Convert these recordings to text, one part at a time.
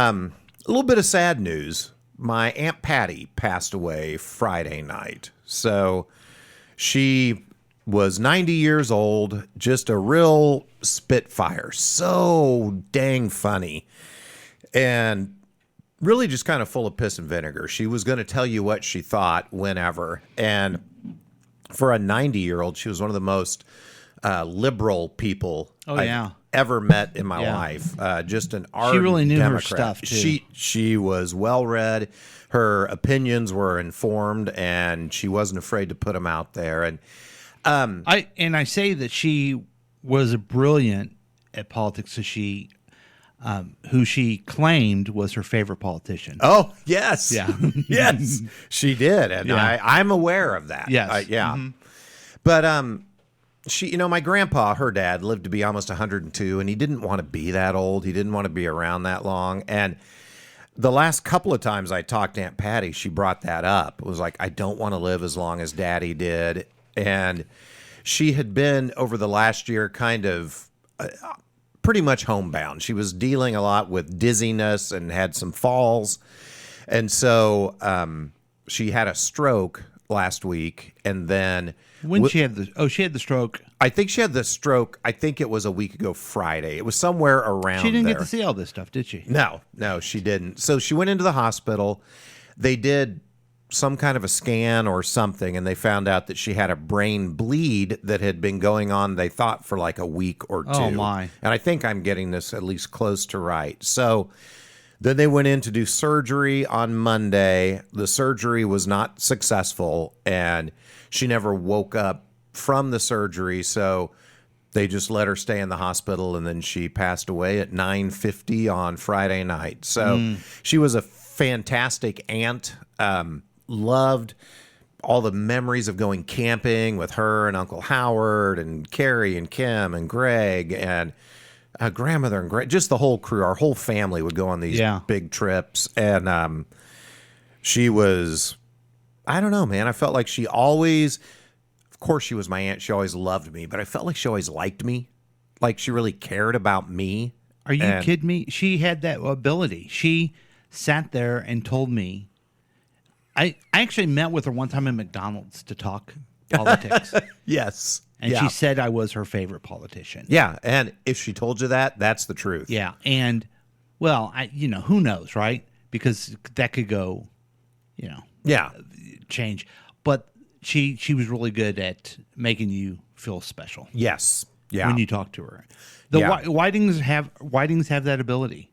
A little bit of sad news. My Aunt Patty passed away Friday night. So she was 90 years old, just a real spitfire. So dang funny. And really just kind of full of piss and vinegar. She was going to tell you what she thought whenever. And for a 90-year-old, she was one of the most liberal people I've ever met in my life. Just an ardent She really knew Democrat. her stuff, too. She was well-read. Her opinions were informed, and she wasn't afraid to put them out there. And I say that she was brilliant at politics. So she, who she claimed was her favorite politician. oh, yes. Yeah. Yes, she did. And Yeah. I'm aware of that. Yes. Yeah. But she, my grandpa, her dad, lived to be almost 102, and he didn't want to be that old. He didn't want to be around that long. And the last couple of times I talked to Aunt Patty, she brought that up. It was like, I don't want to live as long as Daddy did. And she had been, over the last year, kind of pretty much homebound. She was dealing a lot with dizziness and had some falls. And so she had a stroke last week, and then When she had the stroke. I think she had the stroke. I think it was a week ago Friday. It was somewhere around She didn't there. get to see all this stuff, did she? No, she didn't. So she went into the hospital. They did some kind of a scan or something, and they found out that she had a brain bleed that had been going on, they thought, for like a week or two. Oh, my. And I think I'm getting this at least close to right. So then they went in to do surgery on Monday. The surgery was not successful, and she never woke up from the surgery. So they just let her stay in the hospital, and then she passed away at 9:50 on Friday night. So she was a fantastic aunt. Loved all the memories of going camping with her and Uncle Howard and Carrie and Kim and Greg and grandmother and just the whole crew. Our whole family would go on these big trips. And she was, I don't know, man. I felt like she always, of course she was my aunt. She always loved me, but I felt like she always liked me. Like she really cared about me. Are you kidding me? She had that ability. She sat there and told me. I actually met with her one time in McDonald's to talk politics. Yes. And she said I was her favorite politician. Yeah. And if she told you that, that's the truth. Yeah. And, well, who knows, right? Because that could go, Yeah. change. But she was really good at making you feel special. Yes. Yeah. When you talk to her. The Whitings have that ability.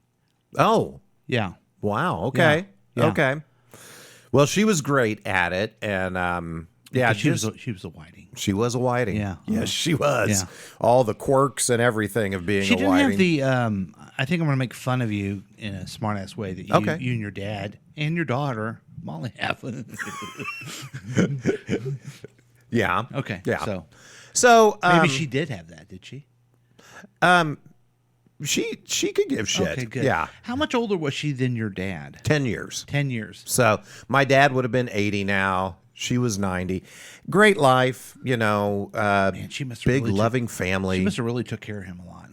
Oh. Yeah. Wow. Okay. Yeah. Okay. Well, she was great at it, and she was a Whiting. She was a Whiting. Yeah. Yes, she was. Yeah. All the quirks and everything of being She a didn't Whiting. have the. I think I'm going to make fun of you in a smart ass way that you and your dad and your daughter Molly have. Yeah. Okay. Yeah. So maybe she did have that. Did she? She could give shit. Okay. Good. Yeah. How much older was she than your dad? 10 years. 10 years. So my dad would have been 80 now. She was 90. Great life, Man, she must have big really loving family. She must have really took care of him a lot.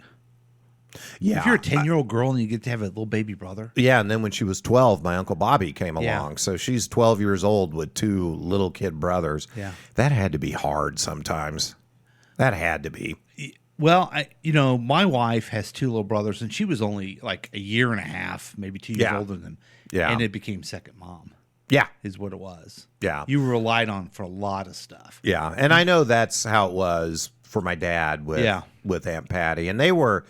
Yeah. If you're a 10-year-old girl and you get to have a little baby brother. Yeah, and then when she was 12, my Uncle Bobby came Yeah. along. So she's 12 years old with two little kid brothers. Yeah. That had to be hard sometimes. That had to be. Well, my wife has two little brothers, and she was only like a year and a half, maybe 2 years older than them. Yeah. And it became second mom. Yeah. Is what it was. Yeah. You were relied on for a lot of stuff. Yeah. And I know that's how it was for my dad with Aunt Patty. And they were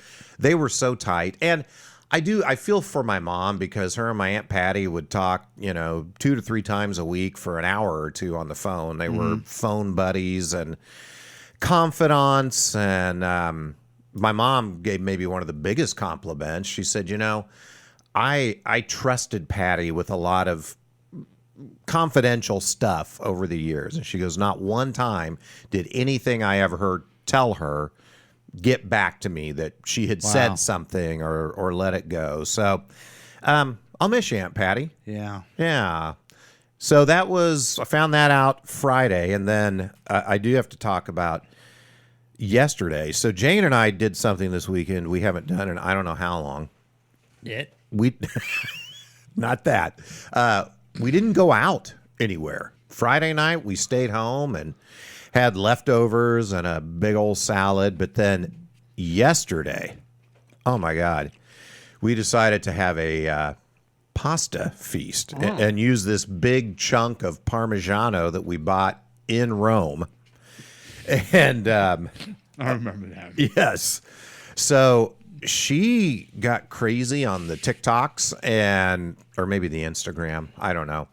so tight. And I feel for my mom because her and my Aunt Patty would talk, 2 to 3 times a week for an hour or two on the phone. They were phone buddies and confidants. And my mom gave maybe one of the biggest compliments. She said, I trusted Patty with a lot of confidential stuff over the years. And she goes, not one time did anything I ever heard tell her get back to me that she had said something or let it go. So I'll miss you, Aunt Patty. Yeah. Yeah. So I found that out Friday. And then I do have to talk about yesterday. So Jane and I did something this weekend we haven't done in I don't know how long. It? we not that. We didn't go out anywhere. Friday night, we stayed home and had leftovers and a big old salad. But then yesterday, oh my God, we decided to have a pasta feast and use this big chunk of Parmigiano that we bought in Rome. And I remember that. yes. So she got crazy on the TikToks or maybe the Instagram. I don't know.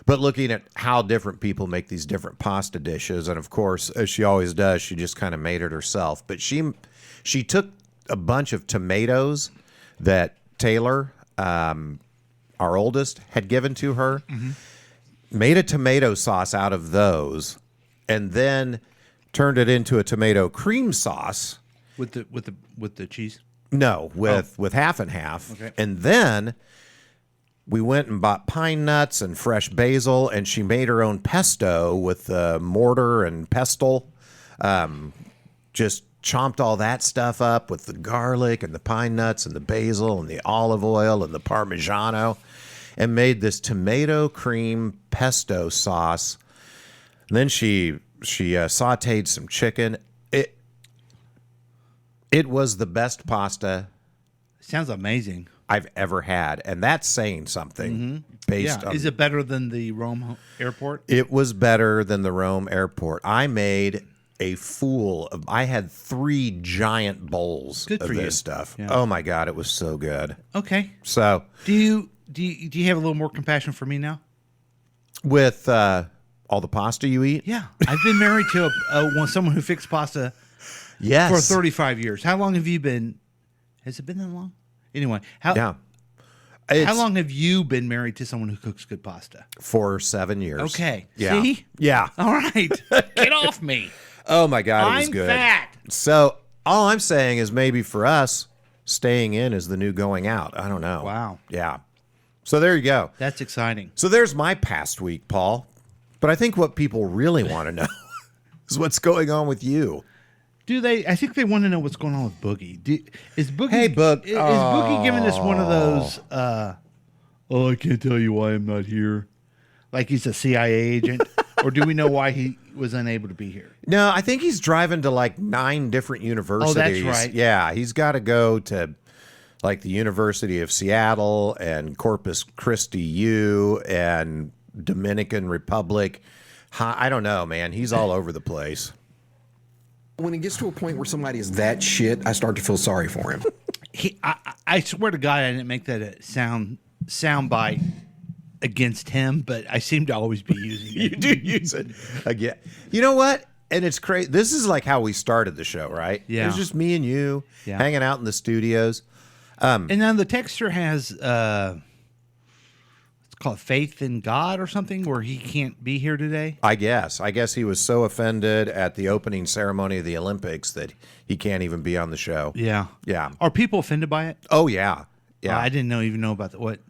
But looking at how different people make these different pasta dishes. And of course, as she always does, she just kind of made it herself. But she took a bunch of tomatoes that Taylor, our oldest, had given to her, made a tomato sauce out of those, and then turned it into a tomato cream sauce. With the cheese. No, with half and half. Okay. And then we went and bought pine nuts and fresh basil, and she made her own pesto with mortar and pestle. Just chomped all that stuff up with the garlic and the pine nuts and the basil and the olive oil and the Parmigiano, and made this tomato cream pesto sauce. And then she sauteed some chicken. It was the best pasta Sounds amazing. I've ever had, and that's saying something. Based on Is it better than the Rome airport? it was better than the Rome airport. I made a fool of. I had 3 giant bowls Good of for this you. stuff. Yeah. Oh my God, it was so good. Okay. So Do you have a little more compassion for me now? with all the pasta you eat, Yeah. I've been married to someone who fixed pasta yes, for 35 years. How long have you been? Has it been that long? Anyway, yeah, how It's long have you been married to someone who cooks good pasta? for 7 years. Okay. Yeah. See? Yeah. All right. Get off me. Oh my God, it was I'm good. fat. So all I'm saying is maybe for us, staying in is the new going out. I don't know. Wow. Yeah. So there you go. That's exciting. So there's my past week, Paul. But I think what people really want to know is what's going on with you. Do they? I think they want to know what's going on with Boogie. Is Boogie? Hey, Boog. Is Boogie giving us one of those? Oh, I can't tell you why I'm not here. Like he's a CIA agent, or do we know why he was unable to be here? No, I think he's driving to like 9 different universities. right. Yeah, he's got to go to like the University of Seattle and Corpus Christi U and Dominican Republic. I don't know, man. He's all over the place. When it gets to a point where somebody is that shit, I start to feel sorry for him. I swear to God, I didn't make that a sound bite against him, but I seem to always be using You it. do use it again. You know what? And it's crazy. This is like how we started the show, right? Yeah. It was just me and you Yeah. hanging out in the studios. And then the texture has it's called Faith in God or something, where he can't be here today. I guess he was so offended at the opening ceremony of the Olympics that he can't even be on the show. Yeah. Yeah. Are people offended by it? Oh yeah. Yeah. I didn't even know about that. What?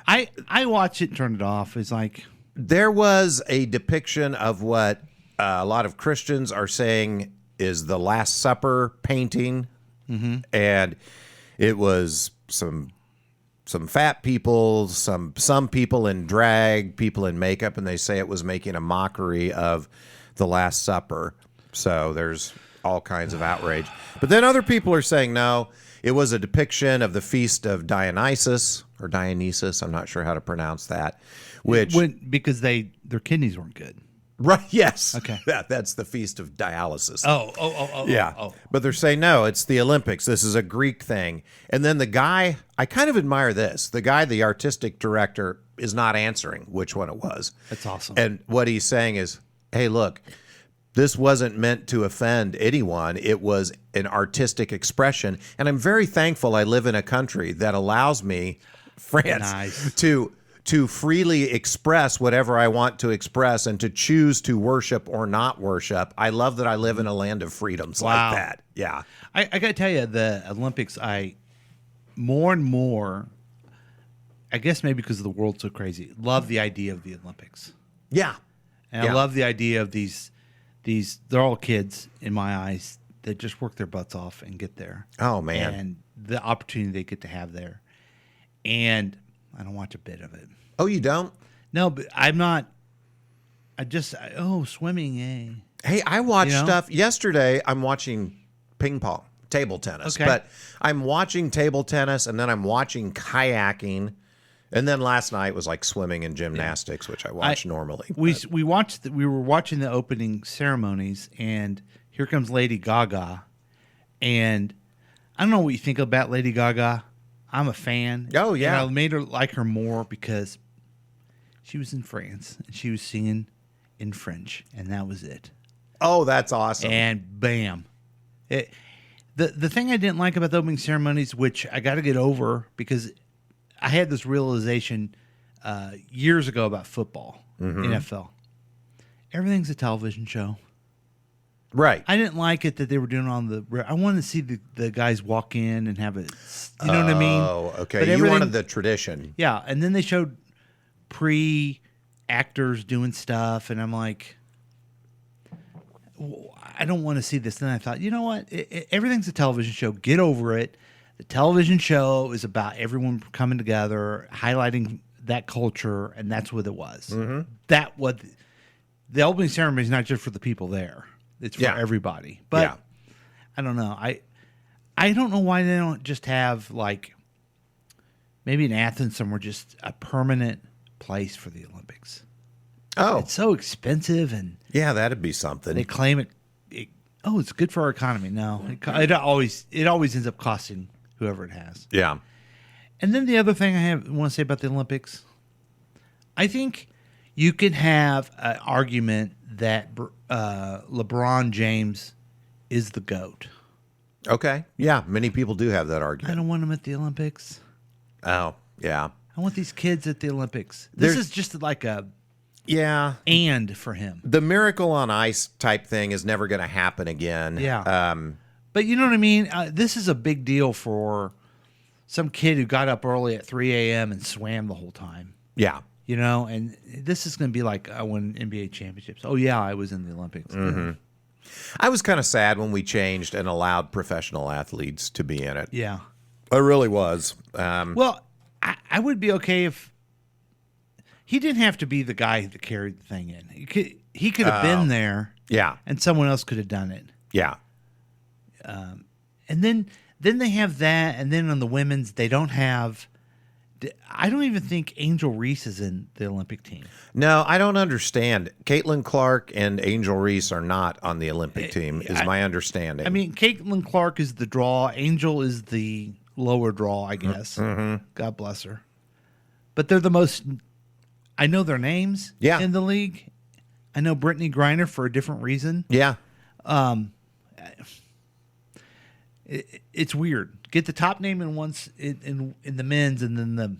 I watched it and turned it off. It's like, There was a depiction of what a lot of Christians are saying is the Last Supper painting, and it was some fat people, some people in drag, people in makeup, and they say it was making a mockery of the Last Supper. So there's all kinds of outrage. But then other people are saying no, it was a depiction of the feast of Dionysus or Dionysus. I'm not sure how to pronounce that. Which because their kidneys weren't good. right? Yes. Okay. That's the feast of dialysis. Oh. Yeah. Oh. But they're saying, no, it's the Olympics. This is a Greek thing. And then the guy, I kind of admire this. The guy, the artistic director, is not answering which one it was. That's awesome. And what he's saying is, hey, look, this wasn't meant to offend anyone. It was an artistic expression. And I'm very thankful I live in a country that allows me, France, Nice. to freely express whatever I want to express and to choose to worship or not worship. I love that I live in a land of freedoms Wow. like that. Yeah. I got to tell you, the Olympics, more and more, I guess maybe because the world's so crazy, love the idea of the Olympics. Yeah. And Yeah. I love the idea of these, they're all kids in my eyes that just work their butts off and get there. Oh, man. And the opportunity they get to have there. and I don't watch a bit of it. Oh, you don't? No, but I'm not. Swimming, eh? Hey, I watched You know? stuff yesterday. I'm watching ping pong, table tennis, Okay. but I'm watching table tennis and then I'm watching kayaking. And then last night was like swimming and gymnastics, which I watch normally. We watched. We were watching the opening ceremonies, and here comes Lady Gaga, and I don't know what you think about Lady Gaga. I'm a fan. Oh, yeah. And I made her like her more because she was in France and she was singing in French, and that was it. Oh, that's awesome. And bam, the thing I didn't like about the opening ceremonies, which I got to get over because I had this realization years ago about football, NFL. Everything's a television show. Right. I didn't like it that they were doing on the. I wanted to see the guys walk in and have it. You know what I mean? Oh, okay. But You everything- wanted the tradition. Yeah, and then they showed actors doing stuff, and I'm like, I don't want to see this. Then I thought, you know what? Everything's a television show. Get over it. The television show is about everyone coming together, highlighting that culture, and that's what it was. That what the opening ceremony is not just for the people there; it's for Yeah. everybody. But Yeah. I don't know. I don't know why they don't just have like maybe in Athens somewhere just a permanent place for the Olympics. Oh, It's so expensive, and yeah, that'd be something. they claim it. It's good for our economy. No, it always ends up costing whoever it has. Yeah. And then the other thing I want to say about the Olympics, I think you can have an argument that LeBron James is the GOAT. Okay. Yeah, many people do have that I argument. don't want him at the Olympics. Oh, yeah. I want these kids at the Olympics. This There's- is just like a Yeah. and for him. The miracle on ice type thing is never going to happen again. Yeah. But you know what I mean? This is a big deal for some kid who got up early at 3 a.m. and swam the whole time. Yeah. You know, and this is going to be like I won NBA championships. Oh, yeah, I was in the Olympics. I was kind of sad when we changed and allowed professional athletes to be in it. Yeah. I really was. Well, I would be okay if he didn't have to be the guy that carried the thing in. He could have been there, Yeah. and someone else could have done it. Yeah. And then they have that, and then on the women's, they don't have. I don't even think Angel Reese is in the Olympic team. No, I don't understand. Caitlin Clark and Angel Reese are not on the Olympic team, is my understanding. I mean, Caitlin Clark is the draw. Angel is the lower draw, I guess. God bless her. But they're the most. I know their names Yeah. in the league. I know Brittany Griner for a different reason. yeah. It's weird. Get the top name in once in the men's, and then the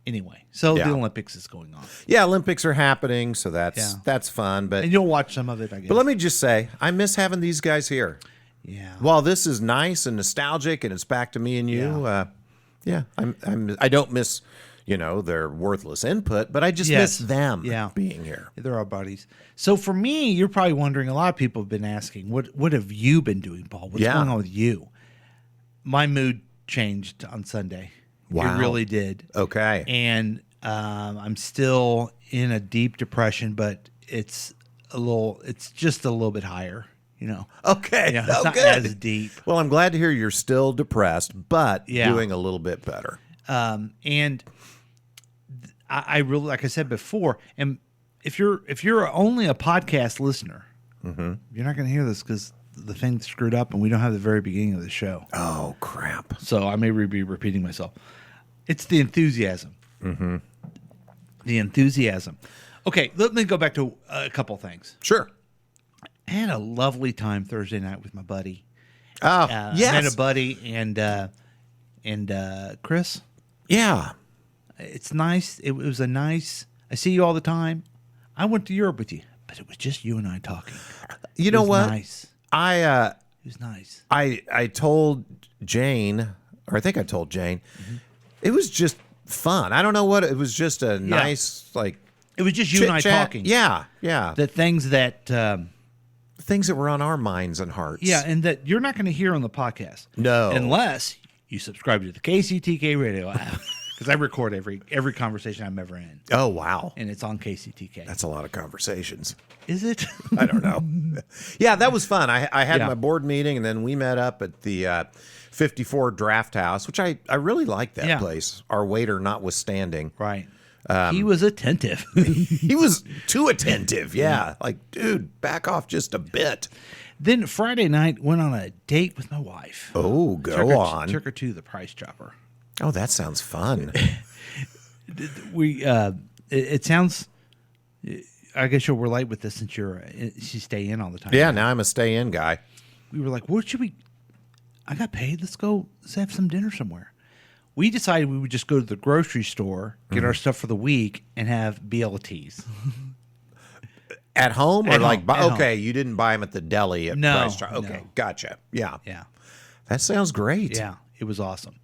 anyway. So Yeah. the Olympics is going on, Yeah, Olympics are happening, so that's Yeah. that's fun. But and you'll watch some of it, I guess. but let me just say, I miss having these guys here. yeah. While this is nice and nostalgic, and it's back to me and you, I don't miss, their worthless input, but I just Yes. miss them Yeah. being here. They're our buddies. So for me, you're probably wondering. A lot of people have been asking, "What have you been doing, Paul? What's Yeah. going on with you?" My mood changed on Sunday. Wow. It really did. Okay. And I'm still in a deep depression, but it's just a little bit higher. Okay. Yeah, it's Oh, not good. as deep. Well, I'm glad to hear you're still depressed, but Yeah. doing a little bit better. And I really, like I said before, and if you're only a podcast listener, you're not going to hear this because the thing screwed up, and we don't have the very beginning of the show. Oh, crap. So I may be repeating myself. It's the enthusiasm. Mm-hmm. The enthusiasm. Okay, let me go back to a couple things. Sure. I had a lovely time Thursday night with my buddy. Oh, I met a buddy and Chris. Yeah. It's nice. It was a nice. I see you all the time. I went to Europe with you, but it was just you and I talking. You know It was what? Nice. I It was nice. I told Jane, or I think I told Jane, it was just fun. I don't know what it was. Just a nice It was just you and I chit-chat. talking. Yeah, yeah. The things that. Things that were on our minds and hearts. Yeah, and that you're not going to hear on the podcast. No. Unless you subscribe to the KCTK radio app. because I record every conversation I'm ever in, Oh, wow. and it's on KCTK. That's a lot of conversations. Is it? I don't know. Yeah, that was fun. I had Yeah. my board meeting, and then we met up at the 54 Draft House, which I really liked that Yeah. place, our waiter notwithstanding. Right. He was attentive. He was too attentive. Yeah. Like, dude, back off just a bit. Then Friday night, went on a date with my wife. Oh, go on. Took her to the Price Chopper. Oh, that sounds fun. It sounds. I guess you'll relate with this since you stay in all the time. Yeah, now I'm a stay-in guy. We were like, "What should we?" I got paid. Let's have some dinner somewhere. We decided we would just go to the grocery store, get our stuff for the week, and have BLTs. At home or At like, home, at okay, you didn't buy them at the deli at No, Price Chopper. Okay, no. gotcha. Yeah. Yeah, That sounds great. yeah, it was awesome.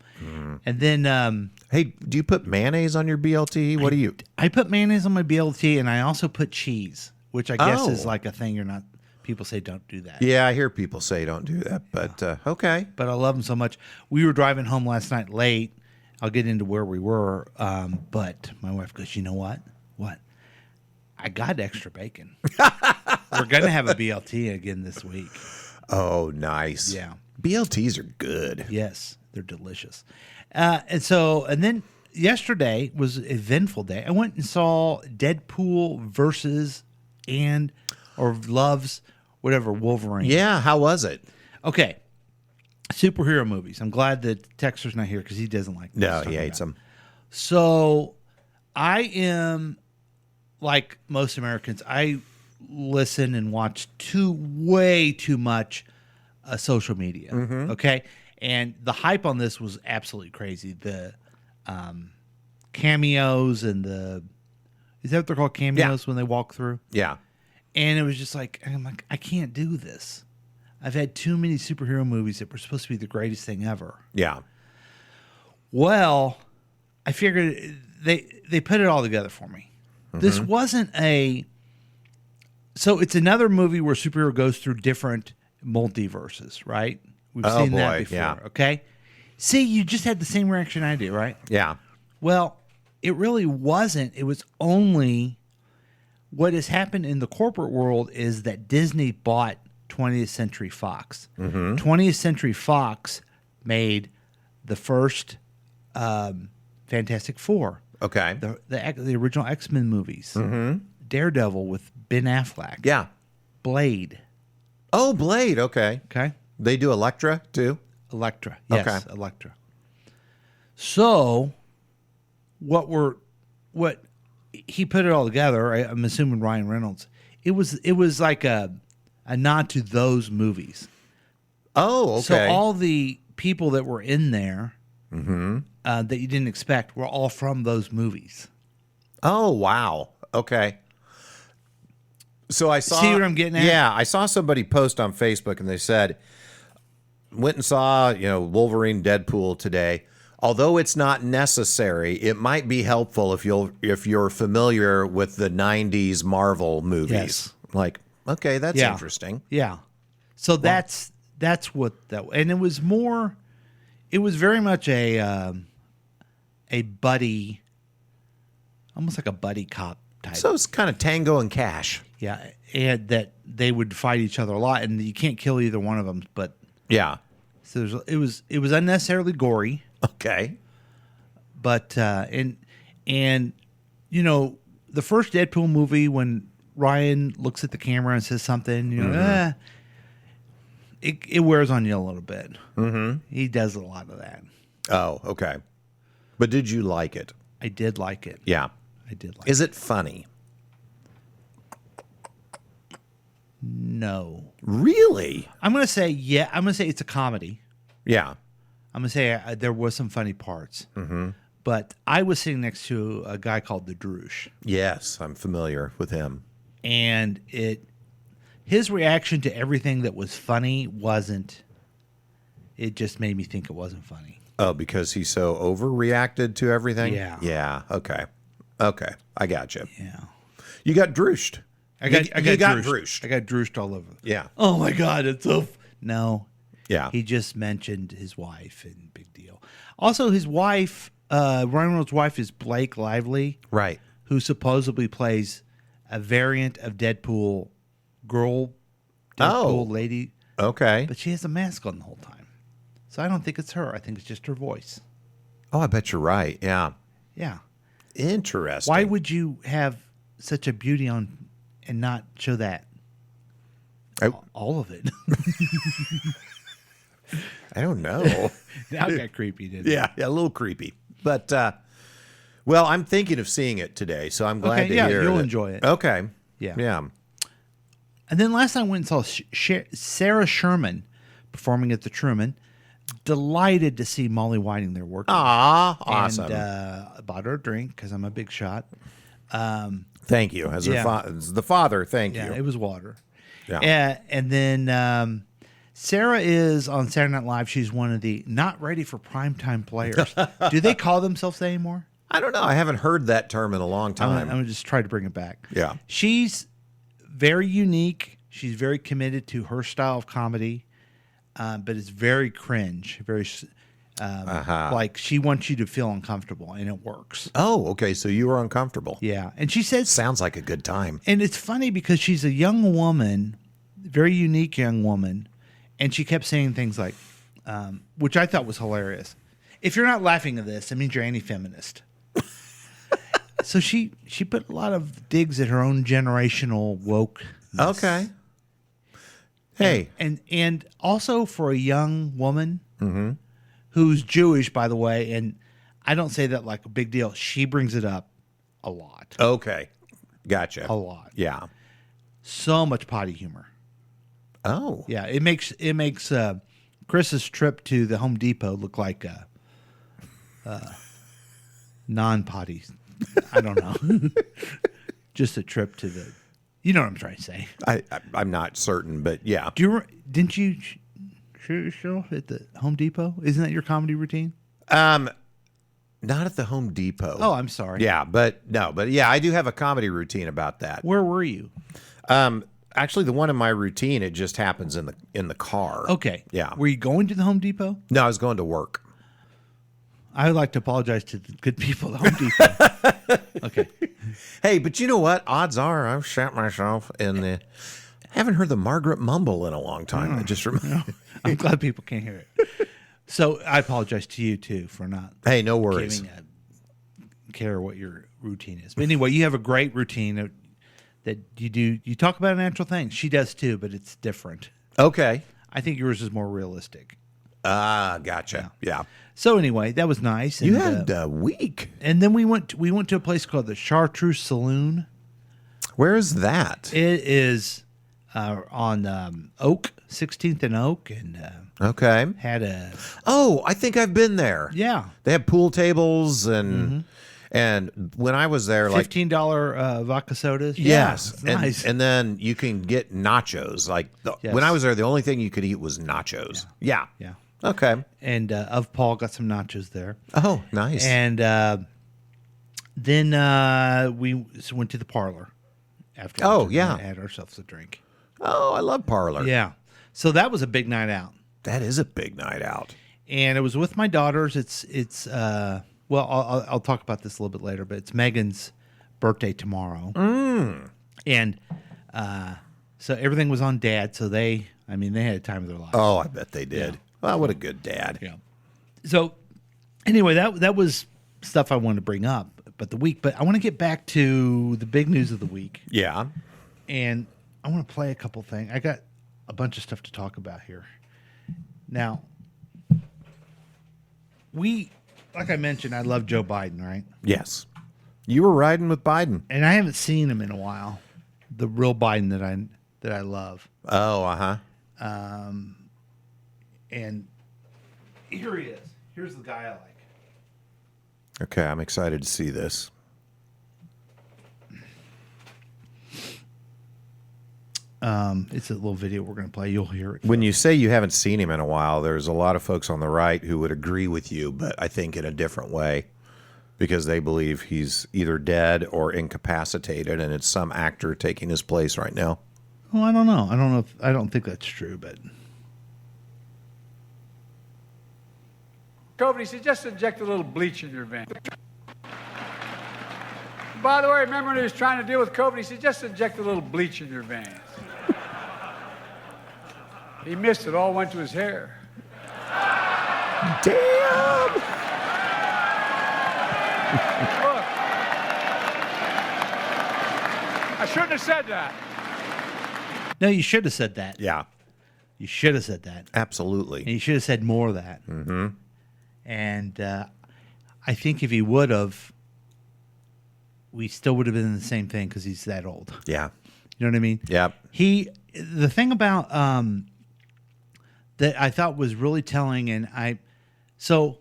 And then Hey, do you put mayonnaise on your BLT? What do you? I put mayonnaise on my BLT, and I also put cheese, which I guess is Oh. like a thing you're not. People say don't do that. Yeah, I hear people say don't do that, but okay. But I love them so much. We were driving home last night late. I'll get into where we were, but my wife goes, "You know what? What? I got extra bacon. We're gonna have a BLT again this week." Oh, nice. Yeah. BLTs are good. Yes, they're delicious. And then yesterday was an eventful day. I went and saw Deadpool versus loves whatever Wolverine. Yeah, how was it? Okay. Superhero movies. I'm glad that Texter's not here because he doesn't like this No, he talking hates about. them. So I am like most Americans. I listen and watch way too much social media. Okay. And the hype on this was absolutely crazy. The cameos and is that what they're called? Cameos when they walk through? Yeah. And it was just like, I'm like, I can't do this. I've had too many superhero movies that were supposed to be the greatest thing ever. Yeah. Well, I figured they put it all together for me. This wasn't so it's another movie where superhero goes through different multiverses, right? We've Oh, seen that boy, before. yeah. Okay. See, you just had the same reaction I did, right? Yeah. Well, it really wasn't. It was only what has happened in the corporate world is that Disney bought 20th Century Fox. 20th Century Fox made the first Fantastic Four, Okay. the original X-Men movies, Daredevil with Ben Affleck, Yeah. Blade, Oh, Blade. Okay. okay, They do Elektra too. Elektra, yes, Okay. Elektra. So, what he put it all together. I'm assuming Ryan Reynolds. It was like a nod to those movies. Oh, okay. So all the people that were in there that you didn't expect were all from those movies. Oh, wow. Okay. So I saw. See what I'm getting at? Yeah, I saw somebody post on Facebook, and they said, "Went and saw Wolverine, Deadpool today. Although it's not necessary, it might be helpful if you're familiar with the '90s Marvel movies." Yes. Like, okay, that's Yeah. interesting. Yeah. So that's what that, and it was very much a buddy, almost like a buddy cop type. So it's kind of Tango and Cash. Yeah, and that they would fight each other a lot, and you can't kill either one of them. But Yeah. so it was unnecessarily gory, Okay. but the first Deadpool movie when Ryan looks at the camera and says something, it wears on you a little bit. Mm-hmm. He does a lot of that. Oh, okay. But did you like it? I did like it. Yeah. I did like Is it funny? No. Really? I'm going to say, yeah. I'm going to say it's a comedy. Yeah. I'm going to say there was some funny parts. Mm-hmm. But I was sitting next to a guy called the Droosh. Yes, I'm familiar with him. And his reaction to everything that was funny wasn't, it just made me think it wasn't funny. Oh, because he so overreacted to everything? Yeah. Yeah. Okay. Okay. I got you. Yeah. You got drooshed. I got drooshed. I got drooshed all over. Yeah. Oh my God, it's so. No. Yeah. He just mentioned his wife and big deal. Also, his wife Ryan Reynolds' wife is Blake Lively, Right. who supposedly plays a variant of Deadpool girl, Deadpool Oh. lady, Okay. but she has a mask on the whole time. So I don't think it's her. I think it's just her voice. Oh, I bet you're right. Yeah. Yeah. Interesting. Why would you have such a beauty on and not show that? All of it. I don't know. Now it got creepy, didn't it? Yeah, a little creepy. But well, I'm thinking of seeing it today, so I'm glad Okay, to yeah, hear you'll that- enjoy it. Okay. Yeah. Yeah. And then last night I went and saw Sarah Sherman performing at the Truman. Delighted to see Molly Whiting there working. Ah, awesome. And I bought her a drink because I'm a big shot. Thank you. As Yeah. as the father, thank Yeah, you. it was water. Yeah. And then Sarah is on Saturday Night Live. She's one of the not ready for primetime players. Do they call themselves that anymore? I don't know. I haven't heard that term in a long I'm time. going to just try to bring it back. Yeah. She's very unique. She's very committed to her style of comedy, but it's very cringe, very like she wants you to feel uncomfortable, and it works. Oh, okay. So you were uncomfortable. Yeah, and she says, Sounds like a good time. and it's funny because she's a young woman, very unique young woman, and she kept saying things like, which I thought was hilarious. If you're not laughing at this, it means you're anti-feminist. So she put a lot of digs at her own generational woke. Okay. Hey. And also for a young woman who's Jewish, by the way, and I don't say that like a big deal. She brings it up a lot. Okay. Gotcha. A lot. Yeah. So much potty humor. Oh. Yeah, it makes Chris's trip to the Home Depot look like a non-potty. I don't know. Just a trip to the. You know what I'm trying to say. I'm not certain, but yeah. Didn't you shoot yourself at the Home Depot? Isn't that your comedy routine? Not at the Home Depot. Oh, I'm sorry. Yeah, but yeah, I do have a comedy routine about that. Where were you? Actually, the one in my routine, it just happens in the car. Okay. Yeah. Were you going to the Home Depot? No, I was going to work. I would like to apologize to the good people at Home Depot. Okay. Hey, but you know what? Odds are I've shot myself in the. Haven't heard the Margaret mumble in a long time. I just remember. I'm glad people can't hear it. So I apologize to you too for not Hey, no worries. giving a care what your routine is. But anyway, you have a great routine that you do. You talk about natural things. She does too, but it's different. Okay. I think yours is more realistic. Ah, gotcha. Yeah. So anyway, that was nice. You And, had a week. and then we went to a place called the Chartreuse Saloon. Where is that? It is on Oak, 16th and Oak, and Okay. had a Oh, I think I've been there. yeah They have pool tables and when I was there, like $15 vodka sodas. yes, Yeah, it's nice. and then you can get nachos. Like Yes. when I was there, the only thing you could eat was nachos. Yeah. Yeah. Okay. And of Paul got some nachos there. Oh, nice. And then we went to the parlor after. Oh, lunch and yeah. had ourselves a drink. Oh, I love Parlor. Yeah. So that was a big night out. That is a big night out. And it was with my daughters. It's well, I'll talk about this a little bit later, but it's Megan's birthday tomorrow. And so everything was on Dad. So they had a time of their life. Oh, I bet they did. Well, what a good dad. Yeah. So anyway, that was stuff I wanted to bring up, but I want to get back to the big news of the week, Yeah. and I want to play a couple things. I got a bunch of stuff to talk about here. Now, like I mentioned, I love Joe Biden, right? Yes. You were riding with Biden. And I haven't seen him in a while. The real Biden that I love. Oh, uh-huh. And here he is. Here's the guy I like. Okay, I'm excited to see this. It's a little video we're going to play. You'll hear it. When you say you haven't seen him in a while, there's a lot of folks on the right who would agree with you, but I think in a different way because they believe he's either dead or incapacitated and it's some actor taking his place right now. Well, I don't think that's true, but COVID, he said, just inject a little bleach in your vein. By the way, remember when he was trying to deal with COVID, he said, just inject a little bleach in your veins. He missed it, all went to his hair. Damn. Look, I shouldn't have said that. No, you should have said that. Yeah, You should have said that. And absolutely. you should have said more of that. Mm-hmm. And I think if he would have, we still would have been in the same thing because he's that old. Yeah. You know what I mean? Yep. The thing about that I thought was really telling, so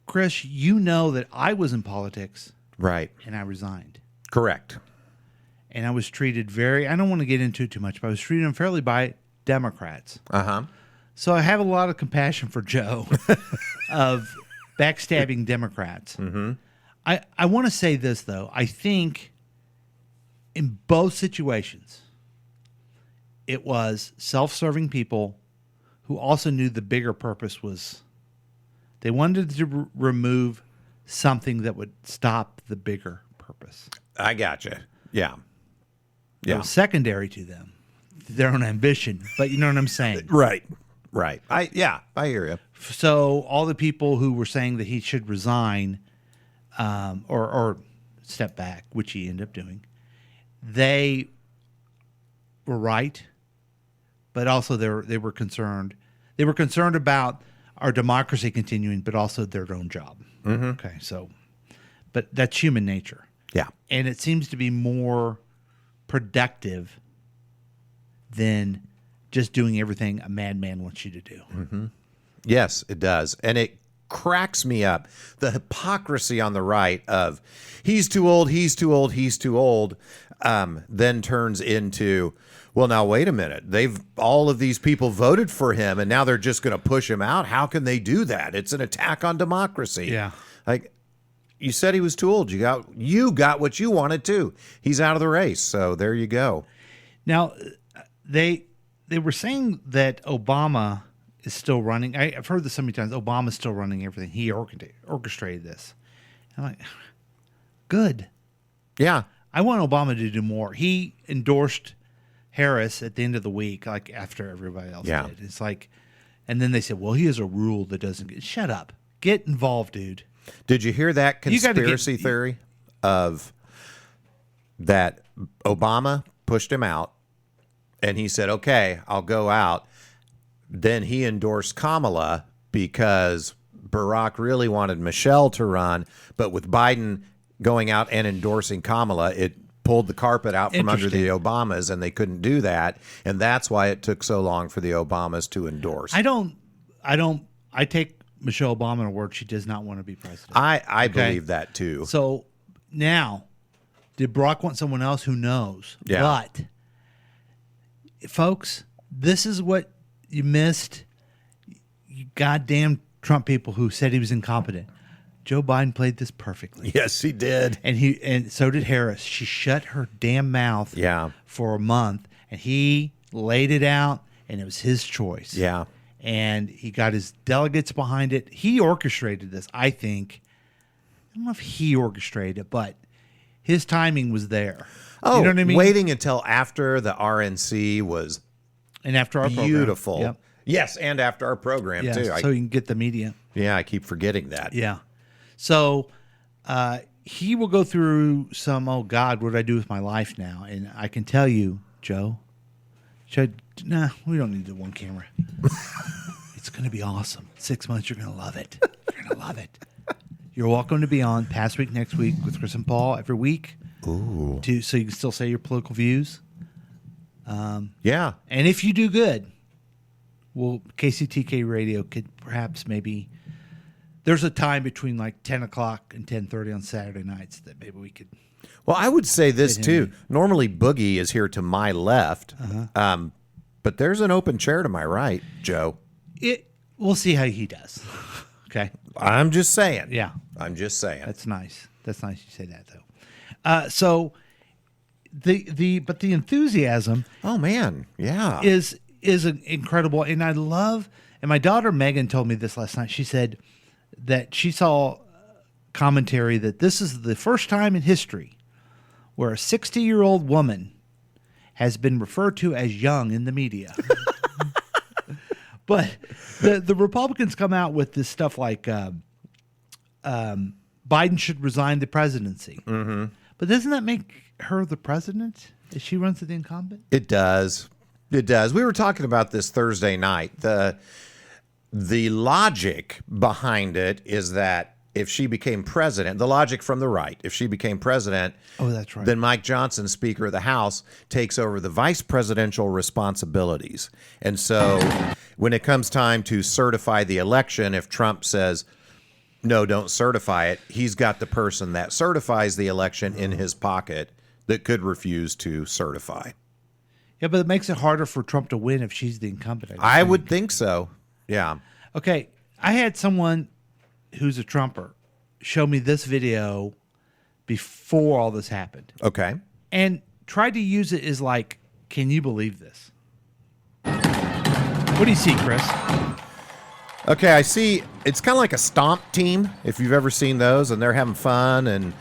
Chris, you know that I was in politics Right. and I resigned. Correct. And I was treated I don't want to get into it too much, but I was treated unfairly by Democrats. Uh-huh. So I have a lot of compassion for Joe of backstabbing Democrats. Mm-hmm. I want to say this, though. I think in both situations, it was self-serving people who also knew the bigger purpose was they wanted to remove something that would stop the bigger purpose. I gotcha. Yeah. It Yeah. was secondary to them, their own ambition. But you know what I'm saying? Right. Right. I hear you. So all the people who were saying that he should resign or step back, which he ended up doing, they were right, but also they were concerned. They were concerned about our democracy continuing, but also their own job. Mm-hmm. Okay, so, but that's human nature. Yeah. And it seems to be more productive than just doing everything a madman wants you to do. Mm-hmm. Yes, it does. And it cracks me up. The hypocrisy on the right of he's too old, he's too old, he's too old, then turns into, well, now wait a minute. All of these people voted for him and now they're just going to push him out. How can they do that? It's an attack on democracy. Yeah. Like, you said he was too old. You got what you wanted too. He's out of the race. So there you go. Now, they were saying that Obama is still running. I've heard this so many times. Obama's still running everything. He orchestrated this. I'm like, good. Yeah. I want Obama to do more. He endorsed Harris at the end of the week, like after everybody else Yeah. did. It's like, and then they said, well, he has a rule that doesn't. Shut up. Get involved, dude. Did you hear that You gotta conspiracy theory of that Obama pushed him out and he said, okay, I'll go out. Then he endorsed Kamala because Barack really wanted Michelle to run. But with Biden going out and endorsing Kamala, it pulled the carpet out from under the Obamas and they couldn't do that. And that's why it took so long for the Obamas to endorse. I take Michelle Obama a word. She does not want to be president. I believe that too. So now, did Barack want someone else? Who knows? Yeah. But, folks, this is what you missed. You goddamn Trump people who said he was incompetent. Joe Biden played this perfectly. Yes, he did. And so did Harris. She shut her damn mouth for a month, and he laid it out, and it was his choice. Yeah. And he got his delegates behind it. He orchestrated this, I think. I don't know if he orchestrated it, but his timing was there. Oh, you know what I mean? Waiting until after the RNC was and after our beautiful. Program. Yep. Yes, and after our program, Yeah, too. so you can get the media. Yeah, I keep forgetting that. Yeah. So he will go through some, oh, God, what do I do with my life now? And I can tell you, Joe, nah, we don't need the one camera. It's going to be awesome. 6 months, you're going to love it. You're going to love it. You're welcome to be on Past Week, Next Week with Chris and Paul every week. Ooh. So you can still say your political views. Yeah. And if you do good, well, KCTK Radio could perhaps maybe... There's a time between like 10 o'clock and 10:30 on Saturday nights that maybe we could... Well, I would say this, too. Normally, Boogie is here to my left, but there's an open chair to my right, Joe. We'll see how he does. Okay? I'm just saying. Yeah. I'm just saying. That's nice. That's nice you say that, though. So the enthusiasm Oh, man. Yeah. is incredible, and I love, And my daughter Megan told me this last night. She said that she saw commentary that this is the first time in history where a 60-year-old woman has been referred to as young in the media. But the Republicans come out with this stuff like Biden should resign the presidency. Mm-hmm. But doesn't that make her the president if she runs the incumbent? It does. It does. We were talking about this Thursday night. The logic behind it is that if she became president, the logic from the right, if she became president, Oh, that's right. then Mike Johnson, Speaker of the House, takes over the vice presidential responsibilities. And so when it comes time to certify the election, if Trump says, no, don't certify it, he's got the person that certifies the election in his pocket that could refuse to certify. Yeah, but it makes it harder for Trump to win if she's the incumbent. I would think so. Yeah. Okay, I had someone who's a Trumper show me this video before all this happened Okay. and tried to use it as like, can you believe this? What do you see, Chris? Okay, I see. It's kind of like a stomp team, if you've ever seen those, and they're having fun and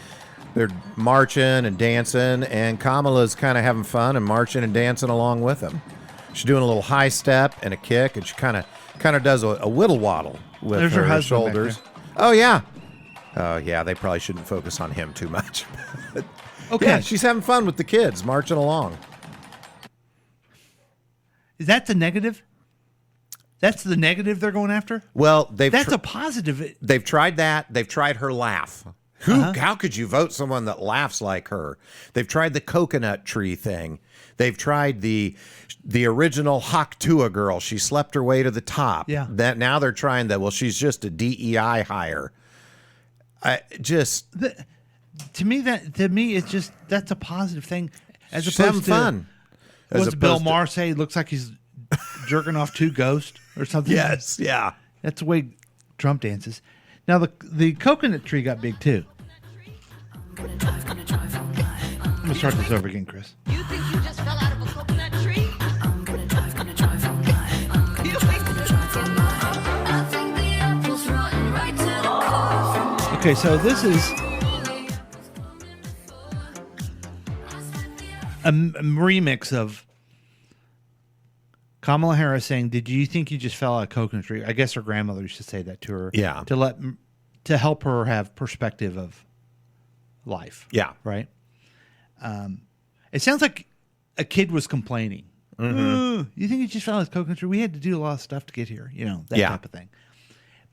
they're marching and dancing, and Kamala's kind of having fun and marching and dancing along with them. She's doing a little high step and a kick, and she kind of does a whittle waddle with There's her her husband back shoulders. Oh yeah, yeah. They probably shouldn't focus on him too much. Okay, Yeah, she's having fun with the kids, marching along. is that the negative? That's the negative they're going after? Well, That's a positive. they've tried that. They've tried her laugh. How could you vote someone that laughs like her? They've tried the coconut tree thing. They've tried the original Haktua girl. She slept her way to the top. Yeah. That now they're trying that. Well, she's just a DEI hire. To me, it's just that's a positive thing. As She's opposed having to fun. As what's Bill opposed to- Maher say? Looks like he's jerking off two ghosts or something. Yes. Yeah. That's the way Trump dances. Now the coconut tree got big too. I'm gonna start this over again, Chris. You think you just fell out of a coconut tree? I'm gonna drive all night. You think I think the apple's rotten right to the core. Okay, so this is a remix of Kamala Harris saying, "Did you think you just fell out of a coconut tree?" I guess her grandmother used to say that to her. Yeah. To help her have perspective of life. Yeah. Right. It sounds like a kid was complaining. You think you just fell out of a coconut tree? We had to do a lot of stuff to get here. You know, that Yeah. type of thing.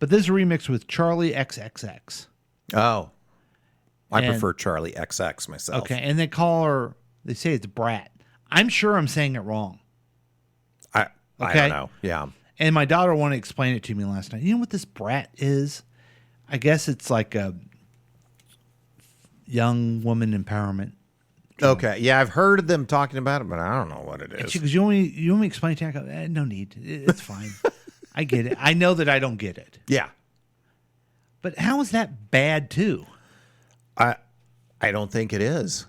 But this is a remix with Charlie XXX. Oh. I And- prefer Charlie XX myself. Okay, and they call her. They say it's Brat. I'm sure I'm saying it wrong. I Okay. don't know. Yeah. And my daughter wanted to explain it to me last night. You know what this Brat is? I guess it's like a young woman empowerment. Okay. Yeah, I've heard of them talking about it, but I don't know what it And is. she goes, "You want me to explain it to you?" I go, "No need. It's fine. I get it. I know that I don't get it. Yeah. But how is that bad too?" I don't think it is.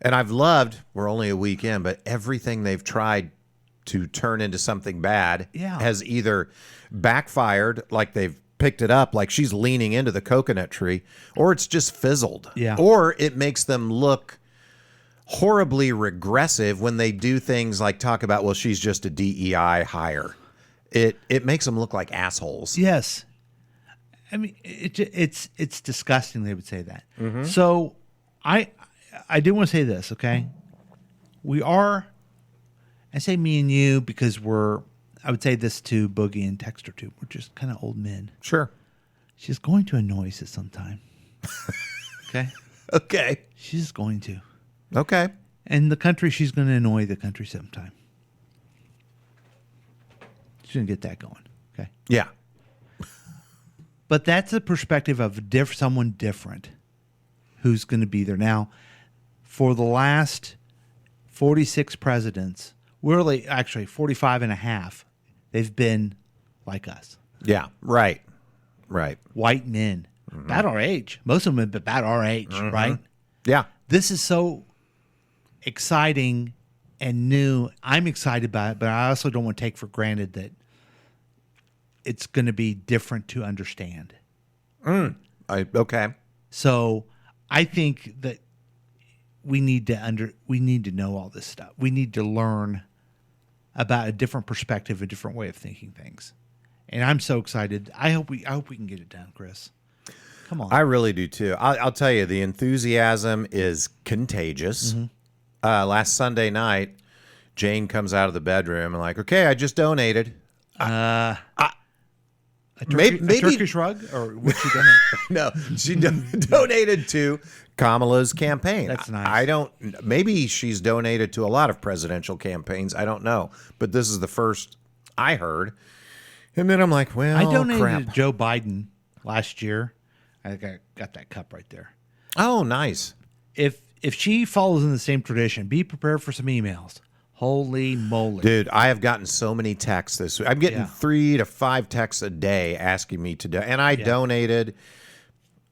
And I've loved, we're only a week in, but everything they've tried to turn into something bad Yeah. has either backfired, like they've picked it up, like she's leaning into the coconut tree, or it's just fizzled. Yeah. Or it makes them look horribly regressive when they do things like talk about, well, she's just a DEI hire. It makes them look like assholes. Yes. I mean, it's disgusting. They would say that. So, I do want to say this. Okay, we are. I say me and you because I would say this to Boogie and Texter too. We're just kind of old men. Sure. She's going to annoy us at some time. Okay, Okay. she's going to, Okay. and the country. She's going to annoy the country sometime. She's going to get that going. Okay. Yeah. But that's a perspective of someone different who's going to be there. Now, for the last 46 presidents, really, actually 45 and a half, they've been like us. Yeah. Right. Right. White men, about our age. Most of them have been about our age, right? Yeah. This is so exciting and new. I'm excited about it, but I also don't want to take for granted that, it's going to be different to understand. Okay. So I think that we need to know all this stuff. We need to learn about a different perspective, a different way of thinking things. And I'm so excited. I hope we can get it done, Chris. Come on. I really do too. I'll tell you, the enthusiasm is contagious. Last Sunday night, Jane comes out of the bedroom and like, okay, I just donated. A maybe- Turkish rug, or what you done? No, she donated to Kamala's campaign. That's nice. I don't. Maybe she's donated to a lot of presidential campaigns. I don't know, but this is the first I heard. And then I'm like, well, I donated crap. to Joe Biden last year. I got that cup right there. Oh, nice. If she follows in the same tradition, be prepared for some emails. Holy moly. Dude, I have gotten so many texts this week. I'm getting Yeah. 3 to 5 texts a day asking me to do, and I donated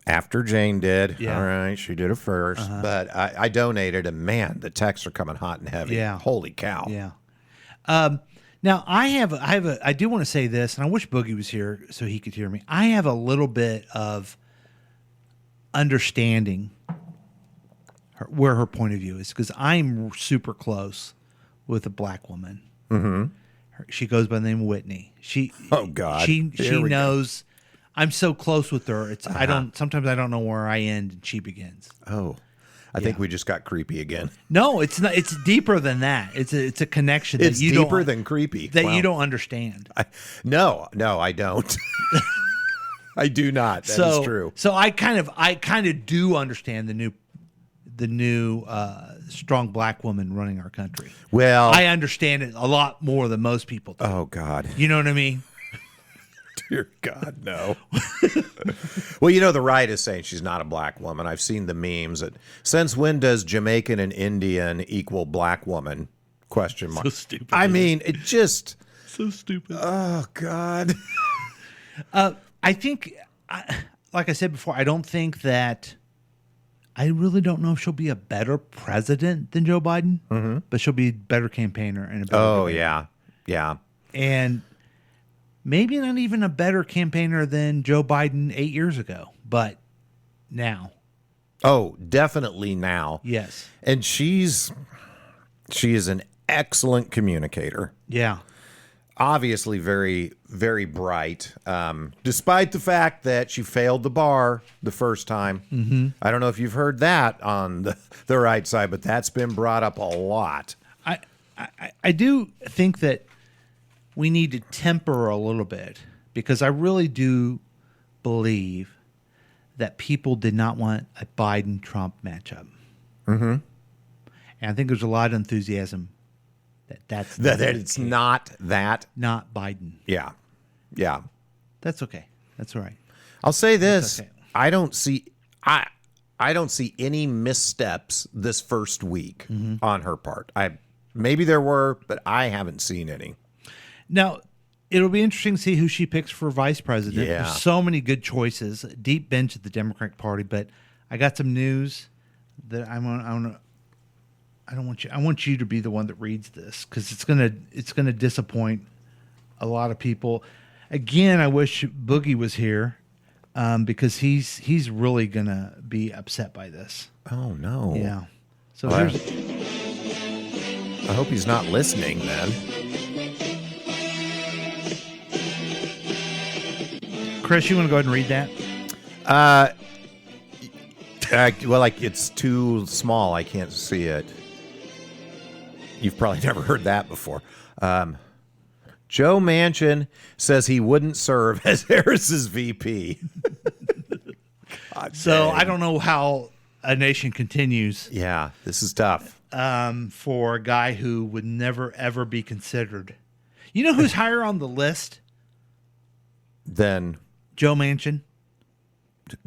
after Jane did. Yeah. All right, she did it 1st, but I donated, and man, the texts are coming hot and heavy. Yeah. Holy cow. Yeah. Now I do want to say this, and I wish Boogie was here so he could hear me. I have a little bit of understanding where her point of view is, because I'm super close with a black woman. Mm-hmm. She goes by the name of Whitney. Oh, God. She Here we go. knows. I'm so close with her. Sometimes I don't know where I end and she begins. Oh, I think we just got creepy again. No, it's not. It's deeper than that. It's a connection It's that you deeper don't than creepy. that Wow. you don't understand. No, I don't. I do not. That is true. So I kind of do understand the new strong black woman running our country. Well, I understand it a lot more than most people do. oh God, You know what I mean? dear God, no. Well, you know, the right is saying she's not a black woman. I've seen the memes. Since when does Jamaican and Indian equal black woman? Question mark. So stupid. I mean, it just. So stupid. Oh God. I think, like I said before, I don't think that. I really don't know if she'll be a better president than Joe Biden, but she'll be a better campaigner and a better. Oh debater. yeah. And maybe not even a better campaigner than Joe Biden 8 years ago, but now, Oh, definitely now. yes, And she is an excellent communicator. yeah, Obviously very, very bright, despite the fact that she failed the bar the first time. Mm-hmm. I don't know if you've heard that on the right side, but that's been brought up a lot. I do think that we need to temper a little bit, because I really do believe that people did not want a Biden-Trump matchup. Mm-hmm. And I think there's a lot of enthusiasm that's That it's not that. not Biden. Yeah. Yeah. That's okay. That's all right. I'll say this. okay. I don't see any missteps this first week on her part. Maybe there were, but I haven't seen any. Now, it'll be interesting to see who she picks for vice president. Yeah. There's so many good choices, deep bench at the Democratic Party. But I got some news that I want you to be the one that reads this, because it's gonna disappoint a lot of people. Again, I wish Boogie was here, because he's really gonna be upset by this. Oh no. Yeah. So Well, here's. I hope he's not listening then. Chris, you want to go ahead and read that? Well, like it's too small. I can't see it. You've probably never heard that before. Joe Manchin says he wouldn't serve as Harris's VP. God So dang. I don't know how a nation continues Yeah, this is tough. for a guy who would never ever be considered. You know who's higher on the list? Then Joe Manchin,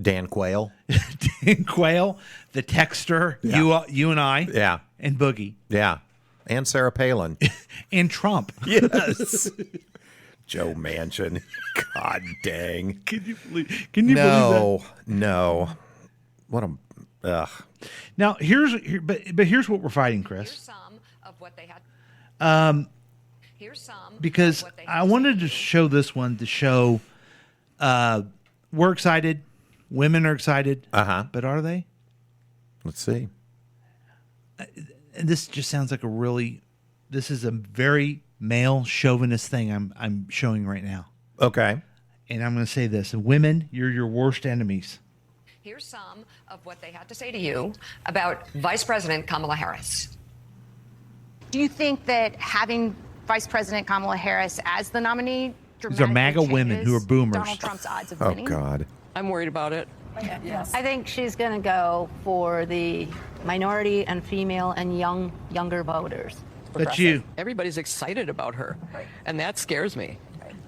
Dan Quayle. Dan Quayle, the texter, Yeah. you and I, Yeah, and Boogie, yeah, and Sarah Palin. and Trump. Yes. Joe Manchin. God dang. Can you believe? Can you believe No. What a. Ugh. that? Now here's what we're fighting, Chris. some of what they had. Here's some because of what they I have to wanted say to you. show this one to show we're excited, women are excited, but are they? Let's see. And this just sounds like this is a very male chauvinist thing I'm showing right now. Okay. And I'm going to say this: women, you're your worst enemies. Here's some of what they had to say to you about Vice President Kamala Harris. Do you think that having Vice President Kamala Harris as the nominee These are MAGA women who are boomers. Donald Trump's odds of Oh, winning? God. I'm worried about it. I think she's going to go for the minority and female and younger voters. That's you. Everybody's excited about her, and that scares me.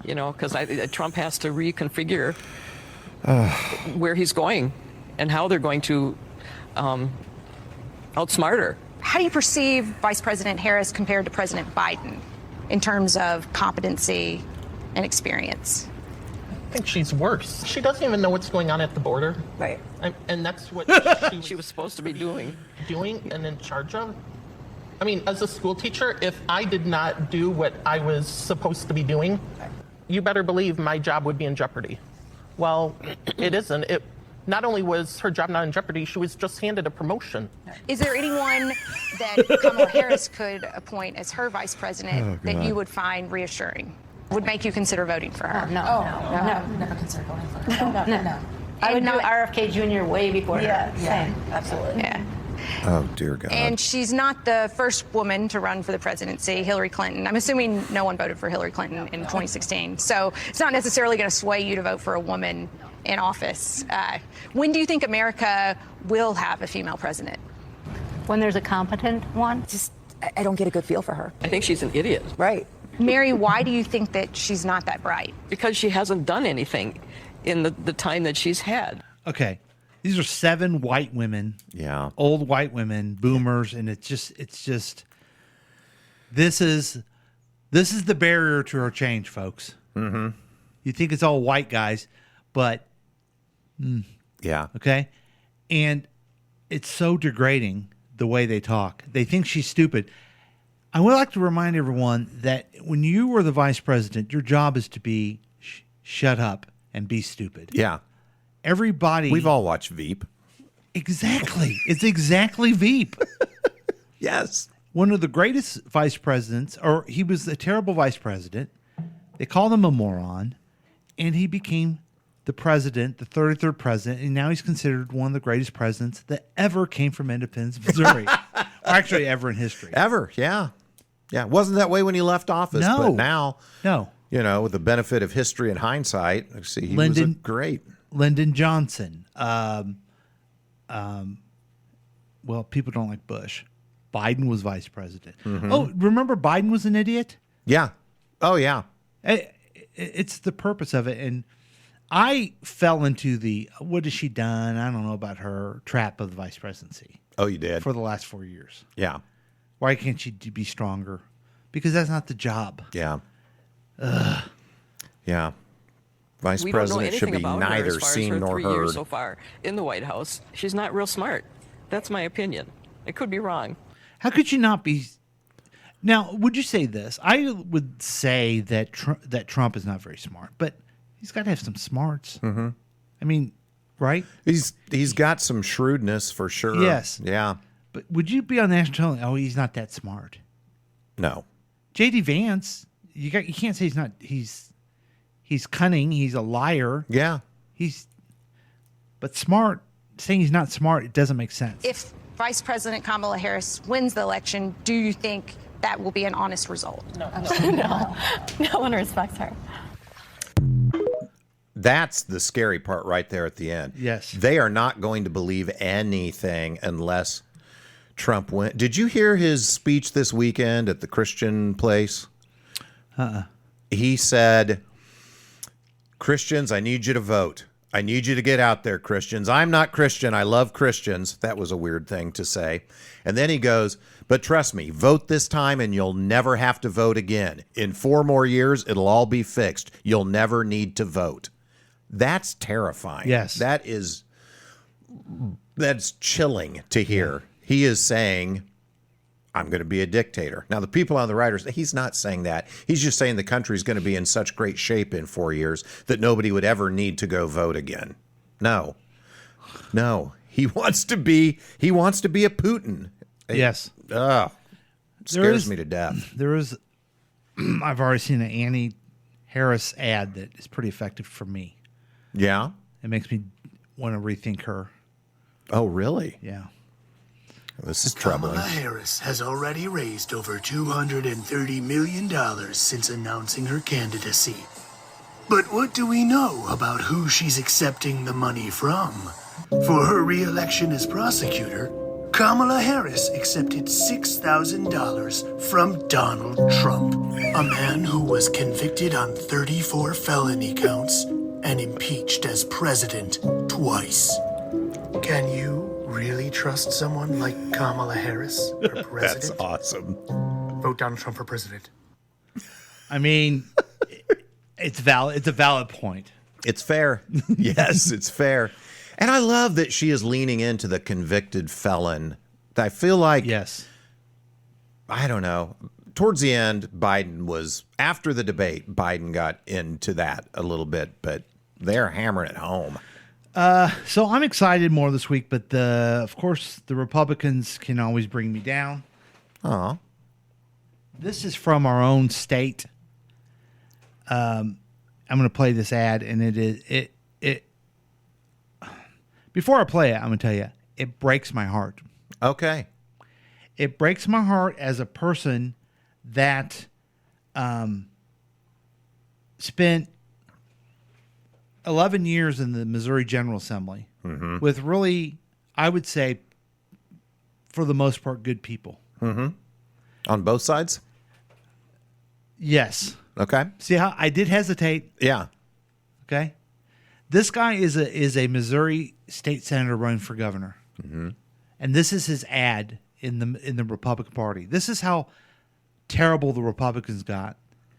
You know, because Trump has to reconfigure where he's going and how they're going to outsmart her. How do you perceive Vice President Harris compared to President Biden in terms of competency and experience? I think she's worse. She doesn't even know what's going on at the border. Right. And that's what She was supposed to be doing. and in charge of. I mean, as a school teacher, if I did not do what I was supposed to be doing, you better believe my job would be in jeopardy. Well, it isn't. It not only was her job not in jeopardy, she was just handed a promotion. Is there anyone that Kamala Harris could appoint as her vice president that you would find reassuring? Would make you consider voting for her? No. Never consider going for it. No. I would do not- RFK Jr. way before her. Same. Absolutely. Yeah. Oh, dear God. And she's not the first woman to run for the presidency, Hillary Clinton. I'm assuming no one voted for Hillary Clinton in 2016. So it's not necessarily going to sway you to vote for a woman in office. When do you think America will have a female president? When there's a competent one. Just, I don't get a good feel for her. I think she's an idiot. Right. Mary, why do you think that she's not that bright? Because she hasn't done anything in the time that she's had. Okay. These are 7 white women. Yeah. Old white women, boomers, and it's just this is the barrier to our change, folks. Mm-hmm. You think it's all white guys, but Yeah. okay? And it's so degrading the way they talk. They think she's stupid. I would like to remind everyone that when you were the vice president, your job is to be shut up and be stupid. Yeah. Everybody. We've all watched Veep. Exactly. It's exactly Veep. Yes. One of the greatest vice presidents, or he was a terrible vice president. They called him a moron, and he became the president, the 33rd president, and now he's considered one of the greatest presidents that ever came from Independence, Missouri. Or actually, ever in history. Ever. Yeah. Yeah. It wasn't that way when he left office, No. but now, No. you know, with the benefit of history and hindsight, I see he was Lyndon- great. Lyndon Johnson. Well, people don't like Bush. Biden was vice president. Oh, remember Biden was an idiot? Yeah. Oh, yeah. It's the purpose of it. And I fell into the, what has she done? I don't know about her trap of the vice presidency Oh, you did? for the last 4 years. Yeah. Why can't she be stronger? Because that's not the job. Yeah. Yeah. Vice We don't know president should anything be about her neither as far as seen her nor 3 years heard. so far in the White House. She's not real smart. That's my opinion. It could be wrong. How could you not be? Now, would you say this? I would say that that Trump is not very smart, but he's got to have some smarts. Mm-hmm. I mean, right? He's got some shrewdness for sure. Yes. Yeah. But would you be on national television? Oh, he's not that smart. No. J.D. Vance, you can't say he's not. He's cunning. He's a liar. Yeah. But smart. Saying he's not smart, it doesn't make sense. If Vice President Kamala Harris wins the election, do you think that will be an honest result? No one respects her. That's the scary part right there at the end. Yes. They are not going to believe anything unless Trump wins. Did you hear his speech this weekend at the Christian place? He said, Christians, I need you to vote. I need you to get out there, Christians. I'm not Christian. I love Christians. That was a weird thing to say. And then he goes, but trust me, vote this time and you'll never have to vote again. In 4 more years, it'll all be fixed. You'll never need to vote. That's terrifying. Yes. That's chilling to hear. He is saying, I'm going to be a dictator. Now, the people on the right he's not saying that. He's just saying the country's going to be in such great shape in 4 years that nobody would ever need to go vote again. No. He wants to be a Putin. Yes. Scares me to death. There is, I've already seen an Annie Harris ad that is pretty effective for me. Yeah? It makes me want to rethink her. Oh, really? Yeah. This is troubling. Kamala Harris has already raised over $230 million since announcing her candidacy. But what do we know about who she's accepting the money from? For her re-election as prosecutor, Kamala Harris accepted $6,000 from Donald Trump, a man who was convicted on 34 felony counts and impeached as president twice. Can you really trust someone like Kamala Harris for president? That's awesome. Vote Donald Trump for president. I mean, it's valid. It's a valid point. It's fair. Yes, it's fair. And I love that she is leaning into the convicted felon. I feel like, yes, I don't know. Towards the end, after the debate, Biden got into that a little bit, but they're hammering it home. So I'm excited more this week, but of course, the Republicans can always bring me down. Aw. This is from our own state. I'm going to play this ad, and it. Before I play it, I'm going to tell you, it breaks my heart. Okay. It breaks my heart as a person that spent 11 years in the Missouri General Assembly with really, I would say, for the most part, good people. Mm-hmm. On both sides? Yes. Okay. See how I did hesitate? Yeah. Okay. This guy is a Missouri state senator running for governor. Mm-hmm. And this is his ad in the Republican Party. This is how terrible the Republicans got,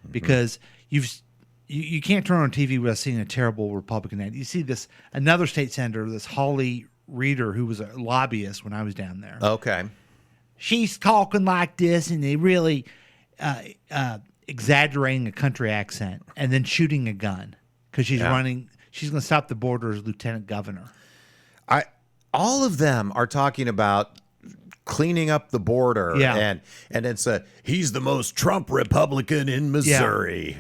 because you can't turn on TV without seeing a terrible Republican ad. You see another state senator, this Holly Reeder, who was a lobbyist when I was down there. Okay. She's talking like this, and they really exaggerating a country accent, and then shooting a gun because she's running. She's going to stop the border as lieutenant governor. All of them are talking about cleaning up the border, and it's he's the most Trump Republican in Missouri.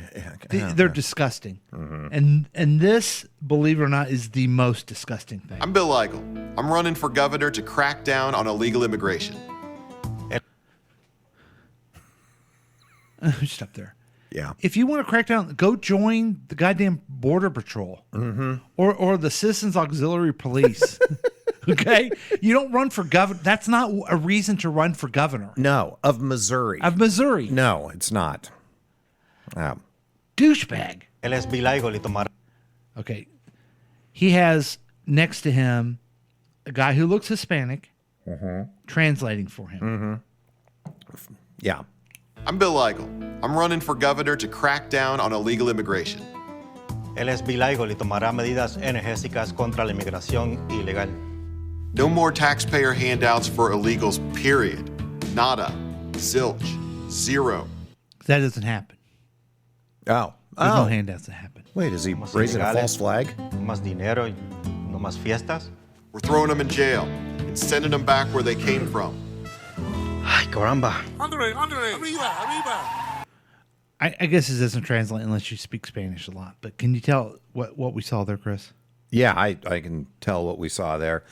Yeah. They're disgusting, and this, believe it or not, is the most disgusting thing. I'm Bill Eigel. I'm running for governor to crack down on illegal immigration. Stop there. Yeah. If you want to crack down, go join the goddamn Border Patrol or the Citizens Auxiliary Police. Okay? You don't run for governor. That's not a reason to run for governor. No, of Missouri. No, it's not. Douchebag. Él es Bill Eigel y tomará. Okay. He has next to him a guy who looks Hispanic translating for him. Yeah. I'm Bill Eigel. I'm running for governor to crack down on illegal immigration. Él es Bill Eigel y tomará medidas enérgicas contra la inmigración ilegal. No more taxpayer handouts for illegals, period. Nada. Zilch. Zero. That doesn't happen. Oh. There's no handouts that happen. Wait, is he raising a false flag? Más dinero, no más fiestas. We're throwing them in jail and sending them back where they came from. Ay, caramba. Andre, arriba. I guess it doesn't translate unless you speak Spanish a lot. But can you tell what we saw there, Chris? Yeah, I can tell what we saw there.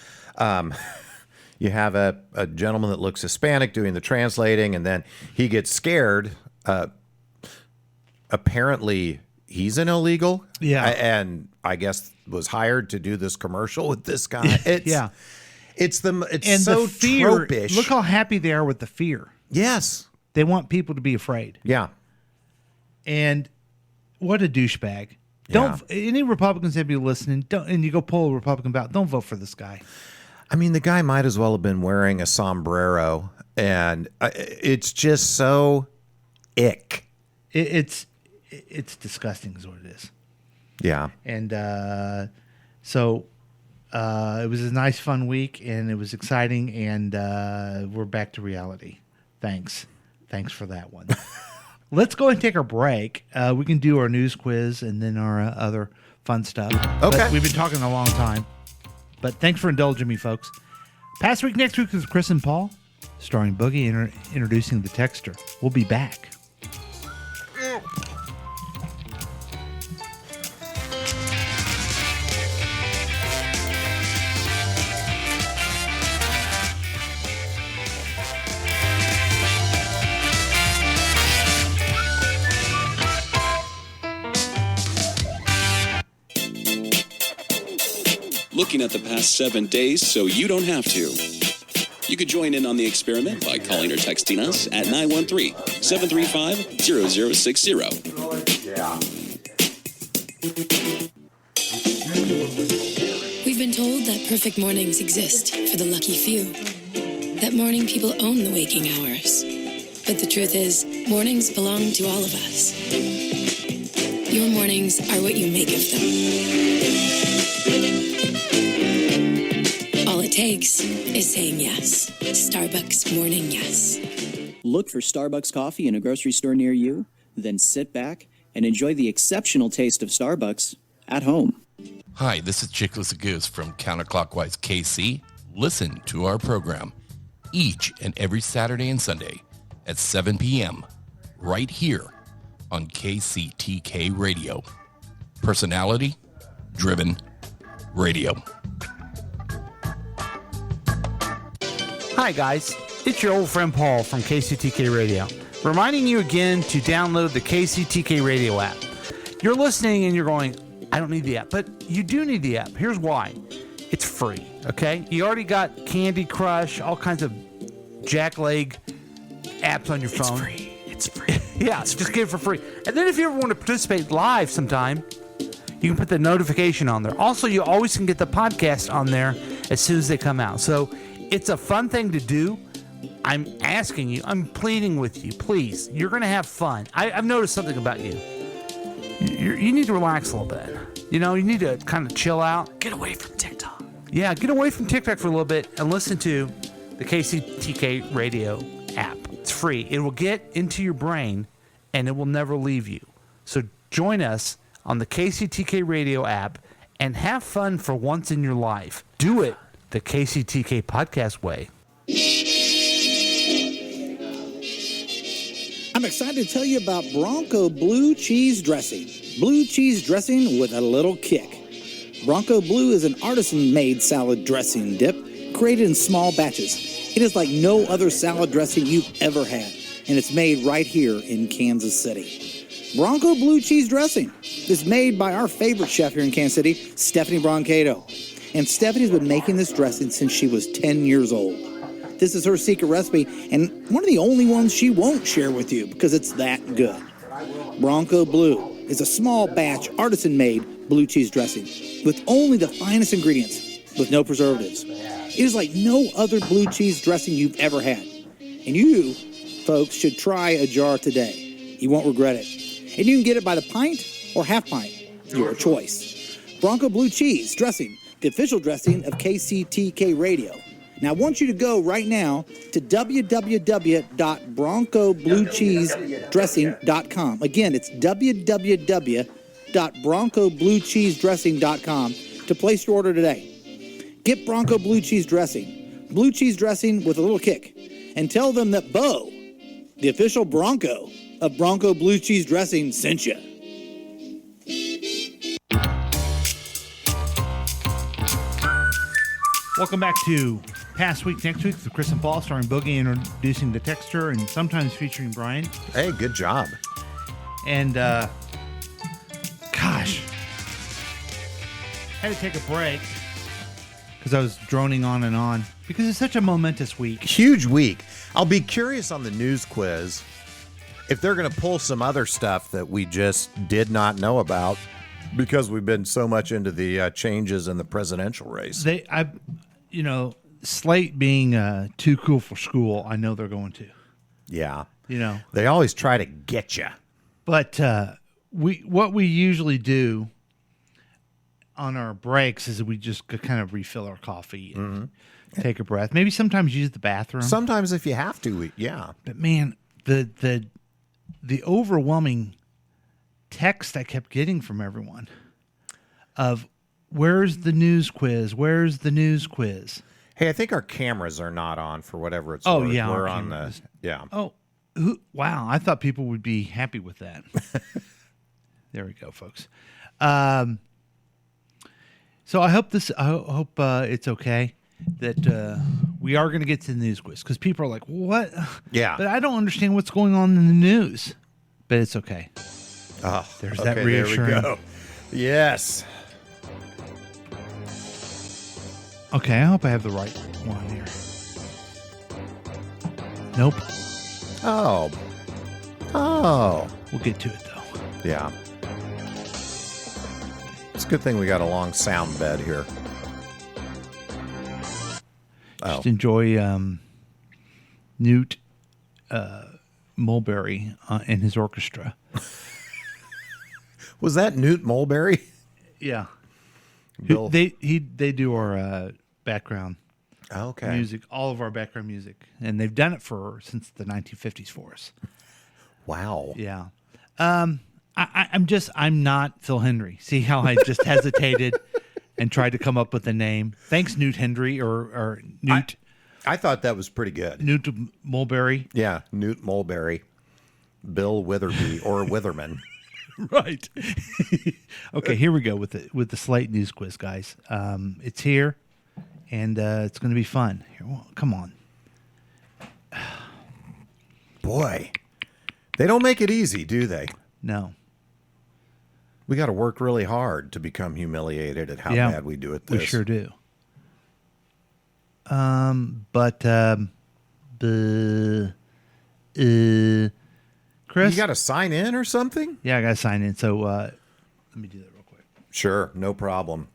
You have a gentleman that looks Hispanic doing the translating, and then he gets scared. Apparently, he's an illegal. Yeah. And I guess was hired to do this commercial with this guy. It's so the fear, tropish. Look how happy they are with the fear. Yes. They want people to be afraid. Yeah. And what a douchebag. Any Republicans that be listening, and you go pull a Republican ballot, don't vote for this guy. I mean, the guy might as well have been wearing a sombrero, and it's just so ick. It's disgusting is what it is. Yeah. And so it was a nice, fun week, and it was exciting, and we're back to reality. Thanks for that one. Let's go and take our break. We can do our news quiz and then our other fun stuff. Okay. But we've been talking a long time. But thanks for indulging me, folks. Past week, next week is Chris and Paul, starring Boogie, introducing the Texter. We'll be back. Looking at the past 7 days so you don't have to. You could join in on the experiment by calling or texting us at 913-735-0060. We've been told that perfect mornings exist for the lucky few. That morning people own the waking hours. But the truth is, mornings belong to all of us. Your mornings are what you make of them. All it takes is saying yes. Starbucks Morning Yes. Look for Starbucks coffee in a grocery store near you, then sit back and enjoy the exceptional taste of Starbucks at home. Hi, this is Chickless Goose from Counterclockwise KC. Listen to our program each and every Saturday and Sunday at 7 p.m. right here on KCTK Radio. Personality-driven radio. Hi, guys. It's your old friend Paul from KCTK Radio, reminding you again to download the KCTK Radio app. You're listening and you're going, I don't need the app, but you do need the app. Here's why. It's free, okay? You already got Candy Crush, all kinds of jackleg apps on your phone. It's free. Yeah, just get it for free. And then if you ever want to participate live sometime, you can put the notification on there. Also, you always can get the podcast on there as soon as they come out. So it's a fun thing to do. I'm asking you, I'm pleading with you, please. You're going to have fun. I've noticed something about you. You need to relax a little bit. You know, you need to kind of chill out. Get away from TikTok. Yeah, get away from TikTok for a little bit and listen to the KCTK Radio app. It's free. It will get into your brain and it will never leave you. So join us on the KCTK Radio app and have fun for once in your life. Do it the KCTK podcast way. I'm excited to tell you about Bronco Blue Cheese Dressing. Blue cheese dressing with a little kick. Bronco Blue is an artisan-made salad dressing dip created in small batches. It is like no other salad dressing you've ever had, and it's made right here in Kansas City. Bronco Blue Cheese Dressing is made by our favorite chef here in Kansas City, Stephanie Broncato. And Stephanie's been making this dressing since she was 10 years old. This is her secret recipe, and one of the only ones she won't share with you because it's that good. Bronco Blue is a small batch, artisan-made blue cheese dressing with only the finest ingredients, with no preservatives. It is like no other blue cheese dressing you've ever had. And you, folks, should try a jar today. You won't regret it. And you can get it by the pint or half pint, your choice. Bronco Blue Cheese Dressing, the official dressing of KCTK Radio. Now, I want you to go right now to www.broncobluecheesedressing.com. Again, it's www.broncobluecheesedressing.com to place your order today. Get Bronco Blue Cheese Dressing with a little kick, and tell them that Bo, the official Bronco of Bronco Blue Cheese Dressing, sent you. Welcome back to Past Week, Next Week with Chris and Paul, starring Boogie, introducing the Texter, and sometimes featuring Brian. Hey, good job. And, gosh, had to take a break because I was droning on and on because it's such a momentous week. Huge week. I'll be curious on the news quiz if they're going to pull some other stuff that we just did not know about because we've been so much into the changes in the presidential race. Slate being too cool for school, I know they're going to. Yeah. They always try to get you. But what we usually do on our breaks is we just kind of refill our coffee and take a breath. Maybe sometimes use the bathroom. Sometimes if you have to, yeah. But man, the overwhelming text I kept getting from everyone of where's the news quiz? Where's the news quiz? Hey, I think our cameras are not on for whatever it's Oh, worth. yeah, We're our on the cameras. yeah. Oh, wow. I thought people would be happy with that. There we go, folks. So I hope it's okay that we are going to get to the news quiz because people are like, what? Yeah. But I don't understand what's going on in the news. But it's okay. Oh, There's okay, that reassuring. There we go. Yes. Okay, I hope I have the right one here. Nope. Oh. Oh. We'll get to it though. Yeah. It's a good thing we got a long sound bed here. Oh. Just enjoy Newt Mulberry and his orchestra. Was that Newt Mulberry? Yeah. Bill. They do our background Okay. music, all of our background music, and they've done it since the 1950s for us. Wow. Yeah. I'm not Phil Hendry. See how I just hesitated and tried to come up with a name. Thanks, Newt Hendry or Newt. I thought that was pretty good. Newt Mulberry. Yeah, Newt Mulberry, Bill Witherby or Witherman. Right. Okay, here we go with the Slate News Quiz, guys. It's here, and it's going to be fun. Here, come on. Boy, they don't make it easy, do they? No. We got to work really hard to become humiliated at how bad we do at this. We sure do. Chris, You got to sign in or something? yeah, I got to sign in. So let me do that real quick. Sure, no problem.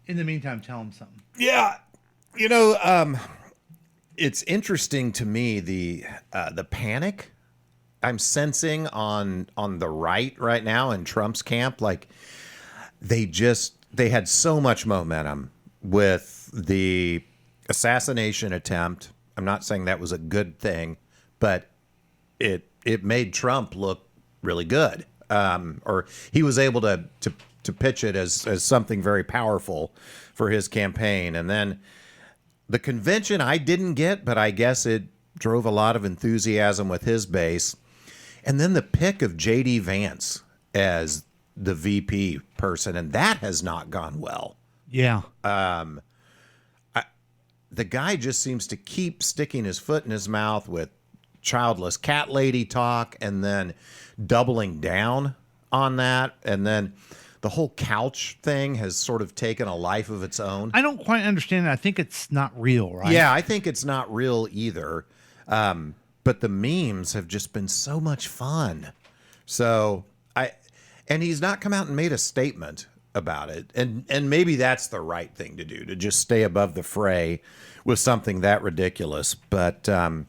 In the meantime, tell him something. Yeah, it's interesting to me the panic I'm sensing on the right now in Trump's camp. Like they had so much momentum with the assassination attempt. I'm not saying that was a good thing, but it made Trump look really good. Or he was able to pitch it as something very powerful for his campaign. And then the convention I didn't get, but I guess it drove a lot of enthusiasm with his base. And then the pick of J.D. Vance as the VP person, and that has not gone well. Yeah. The guy just seems to keep sticking his foot in his mouth with childless cat lady talk and then doubling down on that. And then the whole couch thing has sort of taken a life of its own. I don't quite understand it. I think it's not real, right? Yeah, I think it's not real either. But the memes have just been so much fun. So and he's not come out and made a statement about it. And maybe that's the right thing to do, to just stay above the fray with something that ridiculous. But I'll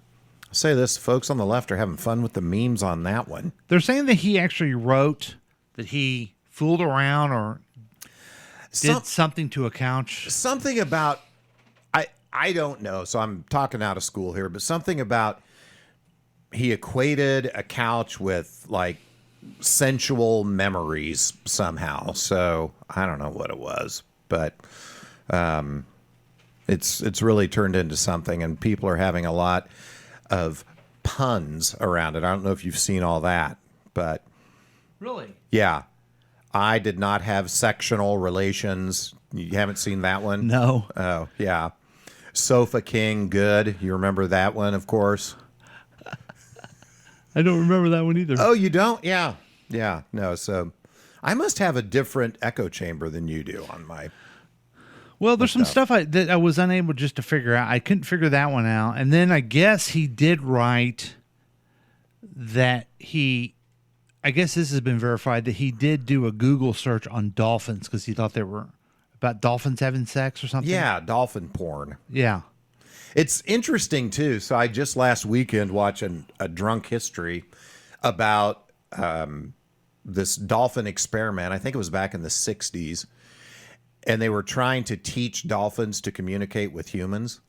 say this, folks on the left are having fun with the memes on that one. They're saying that he actually wrote that he fooled around or did something to a couch. Something about, I don't know, so I'm talking out of school here, but something about he equated a couch with like sensual memories somehow. So I don't know what it was, but it's really turned into something, and people are having a lot of puns around it. I don't know if you've seen all that, but Really? yeah, I did not have sectional relations. You haven't seen that one? No. Oh, yeah. Sofa King, good. You remember that one, of course. I don't remember that one either. Oh, you don't? Yeah. Yeah. No, so I must have a different echo chamber than you do on my... Well, there's some stuff that I was unable just to figure out. I couldn't figure that one out. And then I guess he did write that I guess this has been verified, that he did do a Google search on dolphins because he thought they were about dolphins having sex or something. Yeah, dolphin porn. Yeah. It's interesting, too. So I just last weekend watched a drunk history about this dolphin experiment. I think it was back in the 60s. and they were trying to teach dolphins to communicate with humans.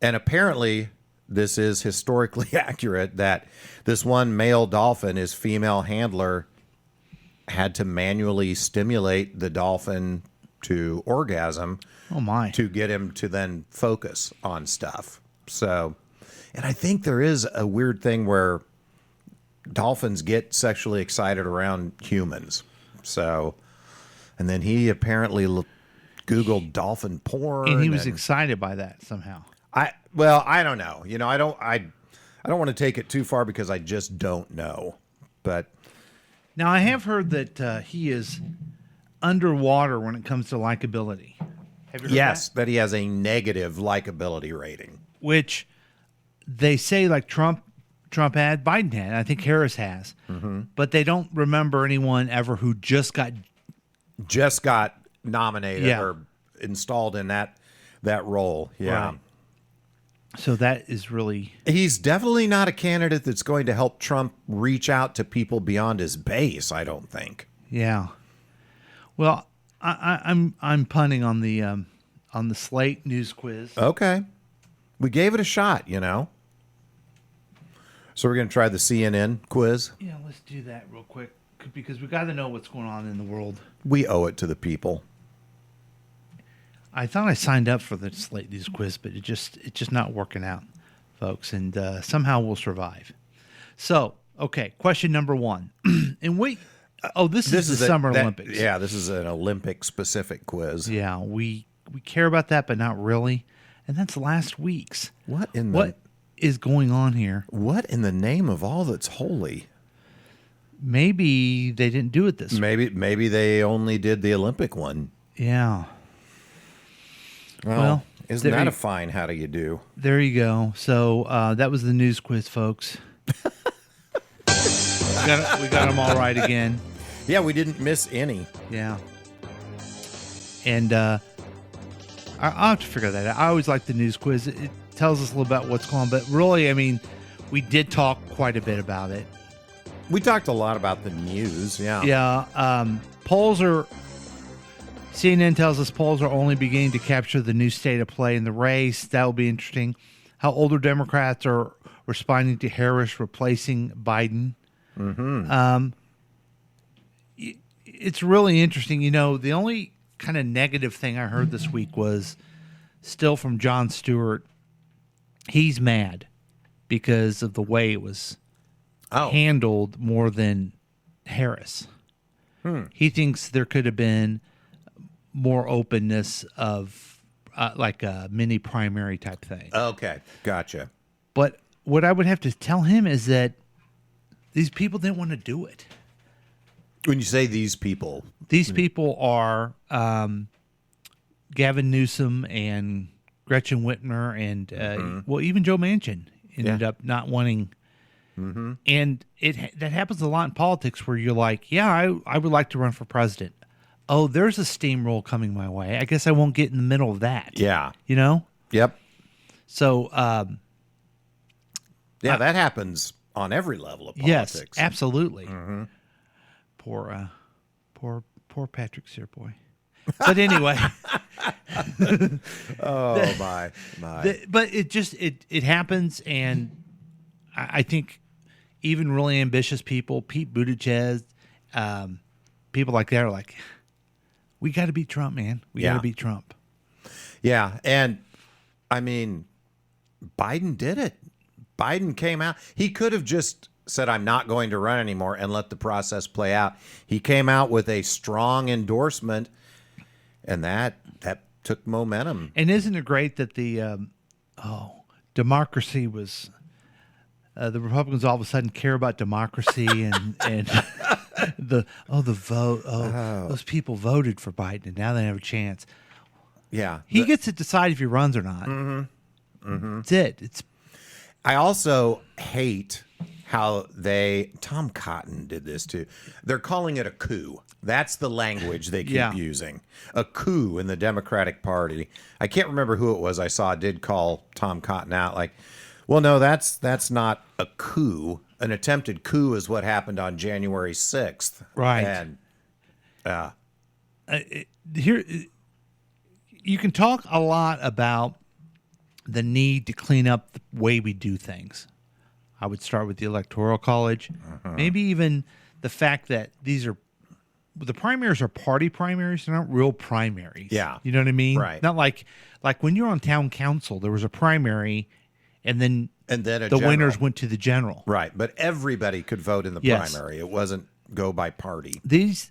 And apparently, this is historically accurate that this one male dolphin, his female handler, had to manually stimulate the dolphin to orgasm. Oh my! To get him to then focus on stuff. So, and I think there is a weird thing where dolphins get sexually excited around humans. So, and then he apparently Googled dolphin porn, and he was excited by that somehow. I don't know. You know, I don't want to take it too far because I just don't know. But now I have heard that he is underwater when it comes to likability. Have you heard yes, that he has a negative likability rating, which they say like Trump had, Biden had, I think Harris has, but they don't remember anyone ever who just got nominated or installed in that role. Yeah. Right. So that is really... He's definitely not a candidate that's going to help Trump reach out to people beyond his base, I don't think. Yeah. Well, I'm punting on the Slate News Quiz. Okay. We gave it a shot, you know. So we're going to try the CNN quiz. Yeah, let's do that real quick because we got to know what's going on in the world. We owe it to the people. I thought I signed up for the Slate News Quiz, but it's just not working out, folks. And somehow we'll survive. So, okay, question number 1. And this is the Summer Olympics. Yeah, this is an Olympic-specific quiz. Yeah, we care about that, but not really. And that's last week's. What is going on here? What in the name of all that's holy? Maybe they didn't do it this week. Maybe they only did the Olympic one. Yeah. Well, isn't that a fine how do you do? There you go. So that was the news quiz, folks. we got them all right again. Yeah, we didn't miss any. Yeah. And I'll have to figure that out. I always like the news quiz. It tells us a little about what's going on. But really, I mean, we did talk quite a bit about it. We talked a lot about the news. Yeah. Yeah. Polls are... CNN tells us polls are only beginning to capture the new state of play in the race. That will be interesting. How older Democrats are responding to Harris replacing Biden. Mm-hmm. It's really interesting. You know, the only kind of negative thing I heard this week was still from Jon Stewart. He's mad because of the way it was handled more than Harris. He thinks there could have been more openness of like a mini primary type thing. Okay, gotcha. But what I would have to tell him is that these people didn't want to do it. When you say these people are Gavin Newsom and Gretchen Whitmer and well, even Joe Manchin ended up not wanting. And that happens a lot in politics where you're like, yeah, I would like to run for president. Oh, there's a steamroll coming my way. I guess I won't get in the middle of that. Yeah. You know? Yep. So, yeah, that happens on every level of politics. Yes, absolutely. Poor Patrick Searboy. But anyway. Oh, my. But it happens, and I think even really ambitious people, Pete Buttigieg, people like that are like, we got to beat Trump, man. We got to beat Trump. Yeah, and I mean, Biden did it. Biden came out. He could have just said, I'm not going to run anymore and let the process play out. He came out with a strong endorsement, and that took momentum. And isn't it great that the democracy was the Republicans all of a sudden care about democracy and the vote. Those people voted for Biden and now they have a chance. Yeah, he gets to decide if he runs or not. That's it. I also hate how Tom Cotton did this too. They're calling it a coup. That's the language they keep using. A coup in the Democratic Party. I can't remember who it was I saw did call Tom Cotton out. Like, well, no, that's not a coup. An attempted coup is what happened on January 6th. Right. And Here, you can talk a lot about the need to clean up the way we do things. I would start with the Electoral College, maybe even the fact that the primaries are party primaries, they're not real primaries. Yeah. You know what I mean? Right. Not like when you're on town council, there was a primary and then a the general. winners went to the general. Right, but everybody could vote in the Yes. primary. It wasn't go by party. These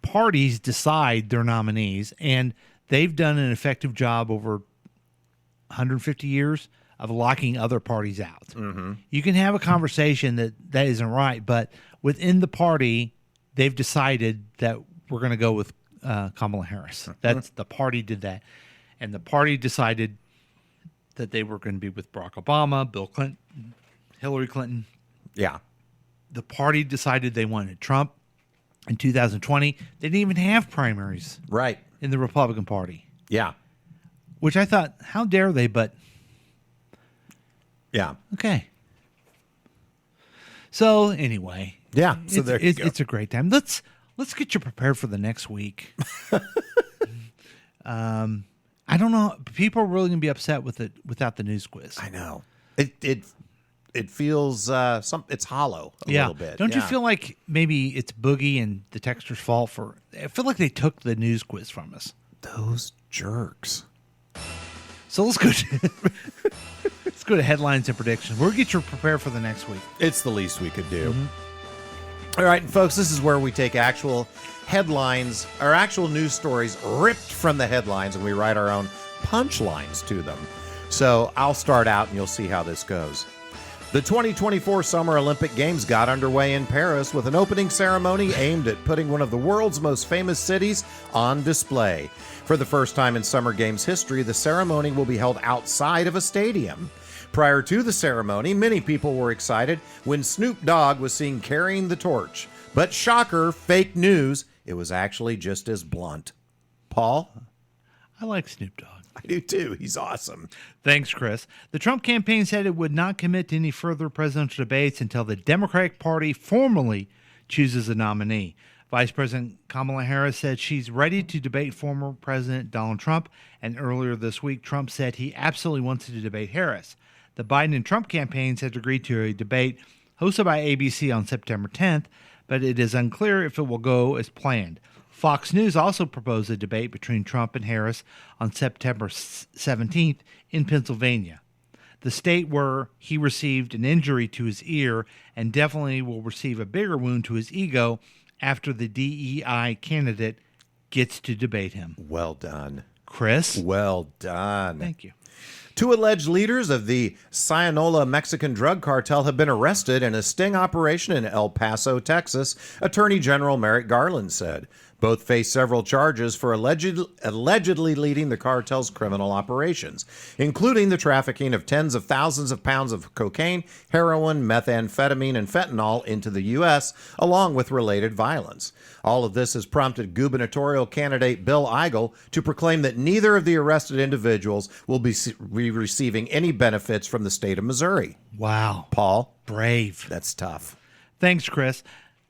parties decide their nominees, and they've done an effective job over 150 years of locking other parties out. Mm-hmm. You can have a conversation that isn't right, but within the party, they've decided that we're going to go with Kamala Harris. That's the party did that, and the party decided that they were going to be with Barack Obama, Bill Clinton, Hillary Clinton. Yeah. The party decided they wanted Trump in 2020. They didn't even have primaries. Right. In the Republican Party. Yeah. Which I thought, how dare they? But yeah. Okay. So anyway. Yeah. So there you go. It's a great time. Let's get you prepared for the next week. I don't know. People are really gonna be upset with it without the news quiz. I know. It feels it's hollow a little bit. Don't you feel like maybe it's Boogie and the texter's fault for? I feel like they took the news quiz from us. Those jerks. So let's go to headlines and predictions. We'll get you prepared for the next week. It's the least we could do. All right, folks, this is where we take actual headlines or actual news stories ripped from the headlines and we write our own punchlines to them. So I'll start out and you'll see how this goes. The 2024 Summer Olympic Games got underway in Paris with an opening ceremony aimed at putting one of the world's most famous cities on display. For the first time in Summer Games history, the ceremony will be held outside of a stadium. Prior to the ceremony, many people were excited when Snoop Dogg was seen carrying the torch. But shocker, fake news, it was actually just as blunt. Paul? I like Snoop Dogg. I do too. He's awesome. Thanks, Chris. The Trump campaign said it would not commit to any further presidential debates until the Democratic Party formally chooses a nominee. Vice President Kamala Harris said she's ready to debate former President Donald Trump, and earlier this week, Trump said he absolutely wants to debate Harris. The Biden and Trump campaigns had agreed to a debate hosted by ABC on September 10th, but it is unclear if it will go as planned. Fox News also proposed a debate between Trump and Harris on September 17th in Pennsylvania, the state where he received an injury to his ear and definitely will receive a bigger wound to his ego after the DEI candidate gets to debate him. Well done. Chris? Well done. Thank you. Two alleged leaders of the Sinaloa Mexican drug cartel have been arrested in a sting operation in El Paso, Texas, Attorney General Merrick Garland said. Both face several charges for allegedly leading the cartel's criminal operations, including the trafficking of tens of thousands of pounds of cocaine, heroin, methamphetamine, and fentanyl into the U.S., along with related violence. All of this has prompted gubernatorial candidate Bill Eigel to proclaim that neither of the arrested individuals will be receiving any benefits from the state of Missouri. Wow. Paul? Brave. That's tough. Thanks, Chris.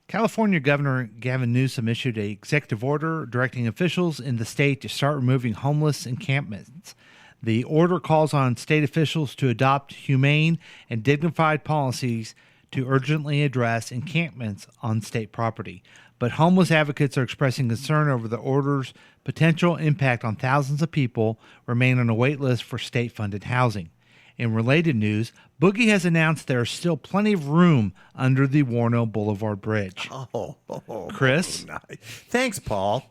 California Governor Gavin Newsom issued an executive order directing officials in the state to start removing homeless encampments. The order calls on state officials to adopt humane and dignified policies to urgently address encampments on state property. But homeless advocates are expressing concern over the order's potential impact on thousands of people remain on a wait list for state-funded housing. In related news, Boogie has announced there is still plenty of room under the Warno Boulevard Bridge. Chris? Nice. Thanks, Paul.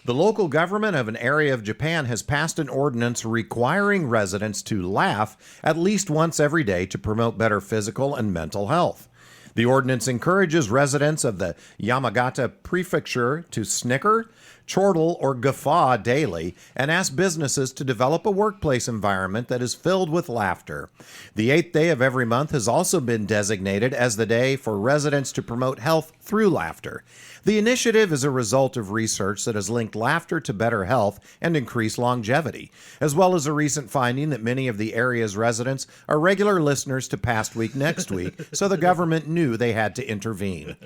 The local government of an area of Japan has passed an ordinance requiring residents to laugh at least once every day to promote better physical and mental health. The ordinance encourages residents of the Yamagata Prefecture to snicker, chortle, or guffaw daily and ask businesses to develop a workplace environment that is filled with laughter. The 8th day of every month has also been designated as the day for residents to promote health through laughter. The initiative is a result of research that has linked laughter to better health and increased longevity, as well as a recent finding that many of the area's residents are regular listeners to Past Week Next Week, so the government knew they had to intervene.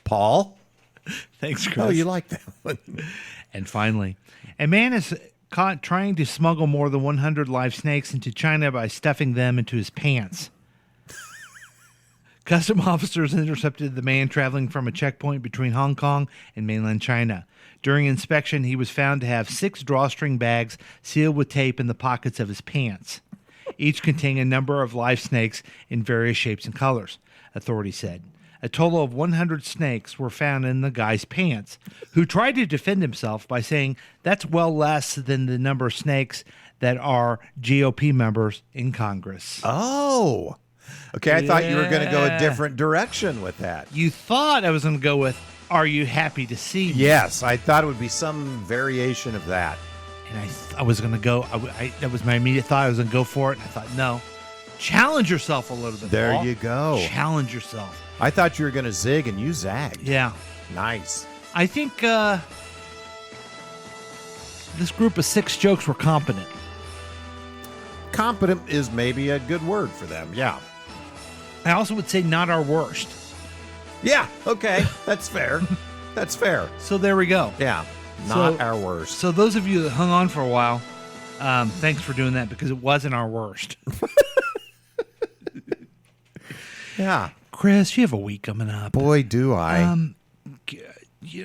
Paul? Thanks, Chris. Oh, you like that one. And finally, a man is caught trying to smuggle more than 100 live snakes into China by stuffing them into his pants. Custom officers intercepted the man traveling from a checkpoint between Hong Kong and mainland China. During inspection, he was found to have 6 drawstring bags sealed with tape in the pockets of his pants, each containing a number of live snakes in various shapes and colors, authorities said. A total of 100 snakes were found in the guy's pants, who tried to defend himself by saying that's well less than the number of snakes that are GOP members in Congress. Oh, okay. I thought you were going to go a Yeah. different direction with that. You thought I was going to go with, are you happy to see me? Yes, I thought it would be some variation of that. And I was going to go, that was my immediate thought. I was going to go for it. And I thought, no, challenge yourself a little bit. There Paul. you go. Challenge yourself. I thought you were going to zig and you zagged. Yeah. Nice. I think this group of 6 jokes were competent. Competent is maybe a good word for them. Yeah. I also would say not our worst. Yeah. Okay. That's fair. That's fair. So there we go. Yeah. Not So- our worst. So those of you that hung on for a while, thanks for doing that because it wasn't our worst. Yeah. Chris, you have a week coming up. Boy, do I.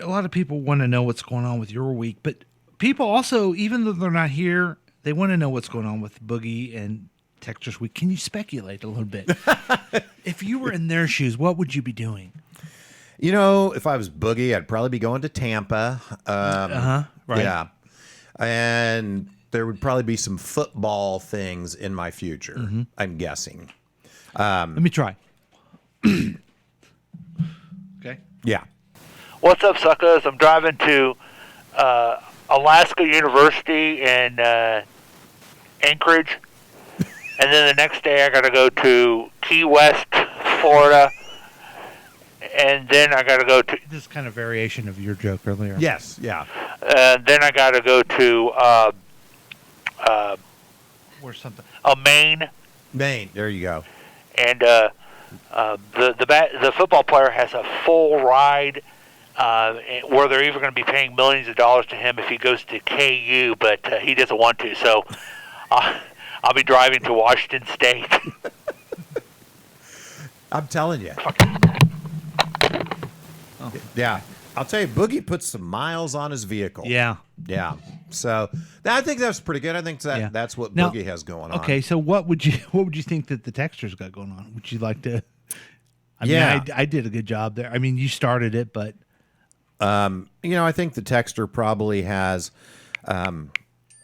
A lot of people want to know what's going on with your week, but people also, even though they're not here, they want to know what's going on with Boogie and Texas Week. Can you speculate a little bit? If you were in their shoes, what would you be doing? You know, if I was Boogie, I'd probably be going to Tampa. Right. Yeah. And there would probably be some football things in my future, Mm-hmm. I'm guessing. Let me try. Okay. Yeah. What's up, suckers? I'm driving to Alaska University in Anchorage, and then the next day I got to go to Key West, Florida, and then I got to go to This is kind of variation of your joke earlier. Yes. Yeah. then I got to go to Or something. Maine, Maine. There you go. and the football player has a full ride. Where they're even going to be paying millions of dollars to him if he goes to KU, but he doesn't want to. So I'll be driving to Washington State. I'm telling you. Yeah. I'll tell you, Boogie puts some miles on his vehicle. Yeah. Yeah. So I think that's pretty good. I think that's what Now, Boogie has going on. Okay, so what would you think that the texters got going on? Would you like to? I mean, Yeah. I did a good job there. I mean, you started it, but I think the texter probably has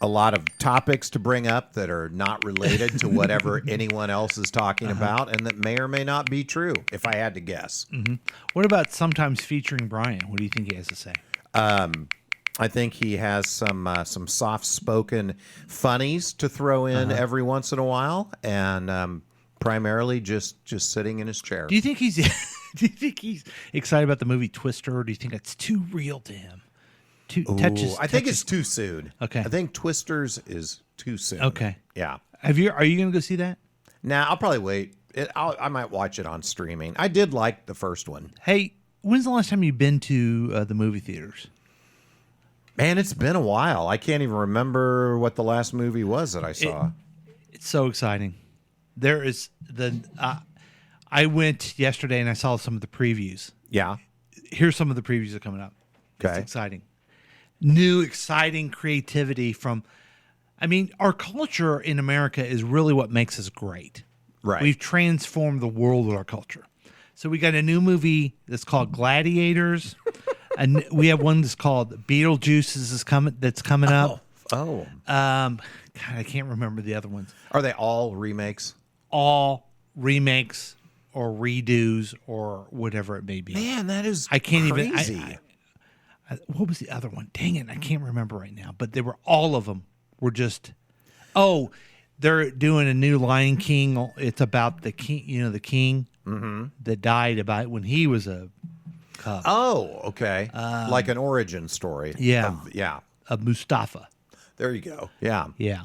a lot of topics to bring up that are not related to whatever anyone else is talking about, and that may or may not be true, if I had to guess. what about sometimes featuring Brian? What do you think he has to say? I think he has some soft-spoken funnies to throw in every once in a while, and primarily just sitting in his chair. Do you think he's do you think he's excited about the movie Twister, or do you think it's too real to him? I think it's too soon. Okay. I think Twisters is too soon. Okay. Yeah. Are you going to go see that? Nah, I'll probably wait. I might watch it on streaming. I did like the first one. Hey, when's the last time you've been to the movie theaters? Man, it's been a while. I can't even remember what the last movie was that I saw. It's so exciting. There is I went yesterday and I saw some of the previews. Yeah. Here's some of the previews that are coming up. Okay. It's exciting. New, exciting creativity from, I mean, our culture in America is really what makes us great. Right. We've transformed the world with our culture. So we got a new movie that's called Gladiators. And we have one that's called Beetlejuice that's coming up. Oh. God, I can't remember the other ones. Are they all remakes? All remakes or redos or whatever it may be. Man, that is I can't crazy. even. What was the other one? Dang it, I can't remember right now. But they were all of them were just. Oh, they're doing a new Lion King. It's about the king. The king that died about when he was a cub. Oh, okay. Like an origin story. Yeah. Of Mustafa. There you go. Yeah. Yeah.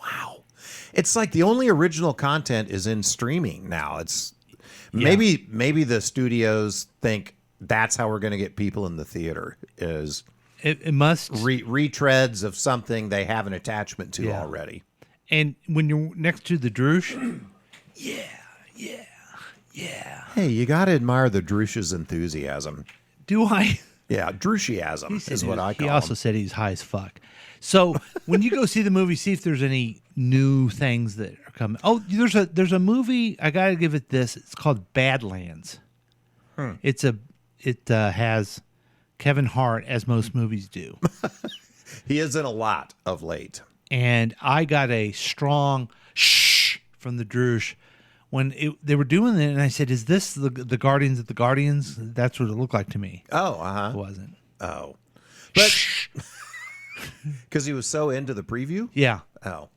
Wow. It's like the only original content is in streaming now. It's maybe the studios think that's how we're going to get people in the theater is It must retreads of something they have an attachment to Yeah. already. And when you're next to the Droosh, Hey, you got to admire the Droosh's enthusiasm. do I? Yeah, Drooshiasm is what I call He also him. said he's high as fuck. So when you go see the movie, see if there's any new things that are coming. Oh, there's a movie. I gotta give it this. It's called Badlands. It has Kevin Hart, as most movies do. He is in a lot of late. And I got a strong shh from the Droosh when they were doing it, and I said, "Is this the Guardians of the Guardians?" That's what it looked like to me. Oh, uh-huh. It wasn't. Oh. But because he was so into the preview? Yeah. Oh.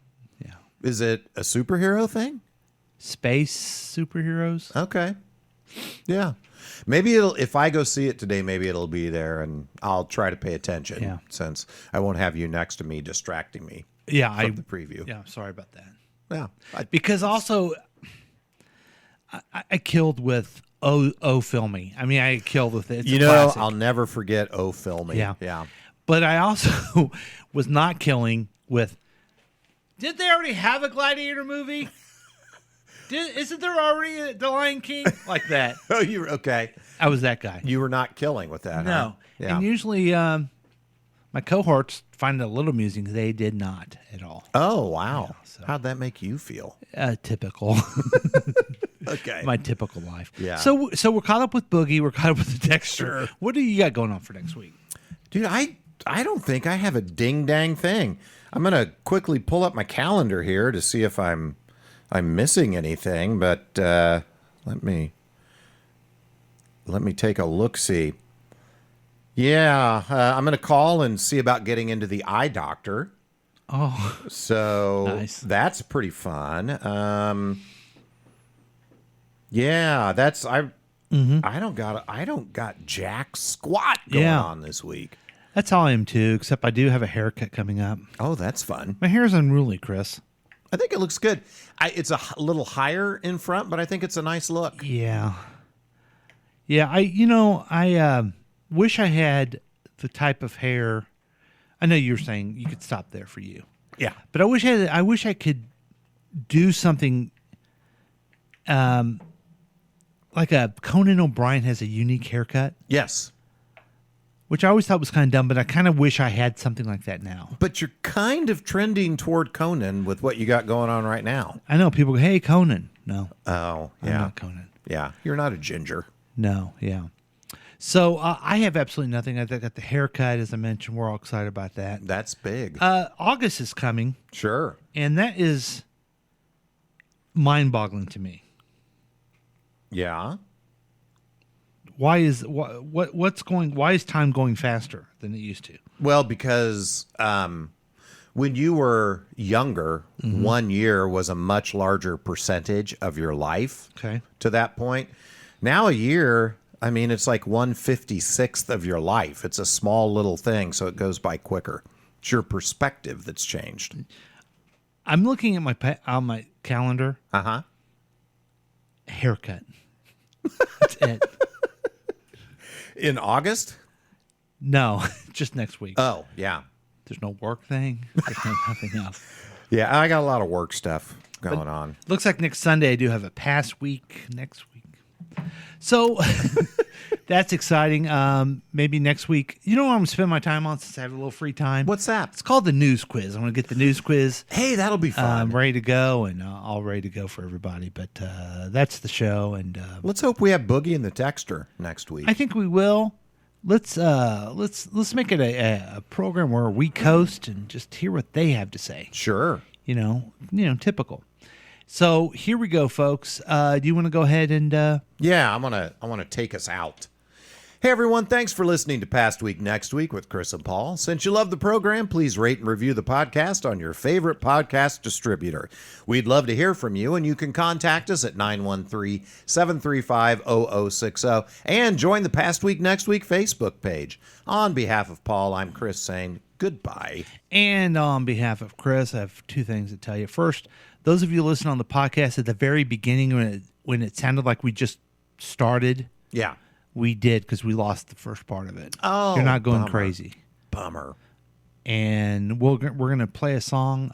Yeah. Is it a superhero thing? Space superheroes? Okay. Yeah. Maybe if I go see it today, maybe it'll be there and I'll try to pay attention. Yeah. Since I won't have you next to me distracting me. Yeah, from the preview. Yeah, sorry about that. Yeah. Because also, I killed with O filming. I mean, I killed with it. It's a classic. I'll never forget O filming. Yeah. Yeah. But I also was not killing with. Did they already have a Gladiator movie? Isn't there already The Lion King? Like that. Oh, you were okay. I was that guy. You were not killing with that. No. Huh? Yeah. And usually my cohorts find it a little amusing. They did not at all. Oh, wow. How'd that make you feel? Typical. Okay. My typical life. Yeah. So we're caught up with Boogie. We're caught up with the Dexter. Sure. What do you got going on for next week? Dude, I don't think I have a ding dang thing. I'm gonna quickly pull up my calendar here to see if I'm missing anything, but let me take a look. See. Yeah, I'm gonna call and see about getting into the eye doctor. Oh, so nice. That's pretty fun. Yeah, that's I don't got jack squat going on this week. That's how I am too, except I do have a haircut coming up. Oh, that's fun. My hair is unruly, Chris. I think it looks good. It's a little higher in front, but I think it's a nice look. Yeah. Yeah, I wish I had the type of hair. I know you were saying you could stop there for you. Yeah. But I wish I could do something like a Conan O'Brien has a unique haircut. Yes. Which I always thought was kind of dumb, but I kind of wish I had something like that now. But you're kind of trending toward Conan with what you got going on right now. I know people go, "Hey, Conan." No. Oh, I'm yeah. not Conan. Yeah. You're not a ginger. No, yeah. So I have absolutely nothing. I got the haircut, as I mentioned. We're all excited about that. That's big. August is coming. Sure. And that is mind-boggling to me. Yeah. Why is time going faster than it used to? Well, because when you were younger, 1 year was a much larger percentage of your life. Okay. To that point. Now a year, I mean, it's like 1/56th of your life. It's a small little thing, so it goes by quicker. It's your perspective that's changed. I'm looking at my calendar. Uh-huh. Haircut. That's it. In August? No, just next week. Oh, yeah. There's no work thing. There's nothing else. Yeah, I got a lot of work stuff going on. Looks like next Sunday I do have a pass week next week. So that's exciting. Maybe next week. You know what I'm going to spend my time on since I have a little free time? What's that? It's called the news quiz. I'm going to get the news quiz. Hey, that'll be fun. Ready to go and all ready to go for everybody. But that's the show. And let's hope we have Boogie and the Texter next week. I think we will. Let's make it a program where we coast and just hear what they have to say. Sure. You know, typical. So here we go, folks. Do you want to go ahead and? Yeah, I want to take us out. Hey everyone, thanks for listening to Past Week Next Week with Chris and Paul. Since you love the program, please rate and review the podcast on your favorite podcast distributor. We'd love to hear from you, and you can contact us at 913-735-0060 and join the Past Week Next Week Facebook page. On behalf of Paul, I'm Chris saying goodbye. And on behalf of Chris, I have two things to tell you. First, those of you listening on the podcast at the very beginning when it sounded like we just started. Yeah. We did because we lost the first part of it. Oh, you're not going bummer. crazy. Bummer. And we're going to play a song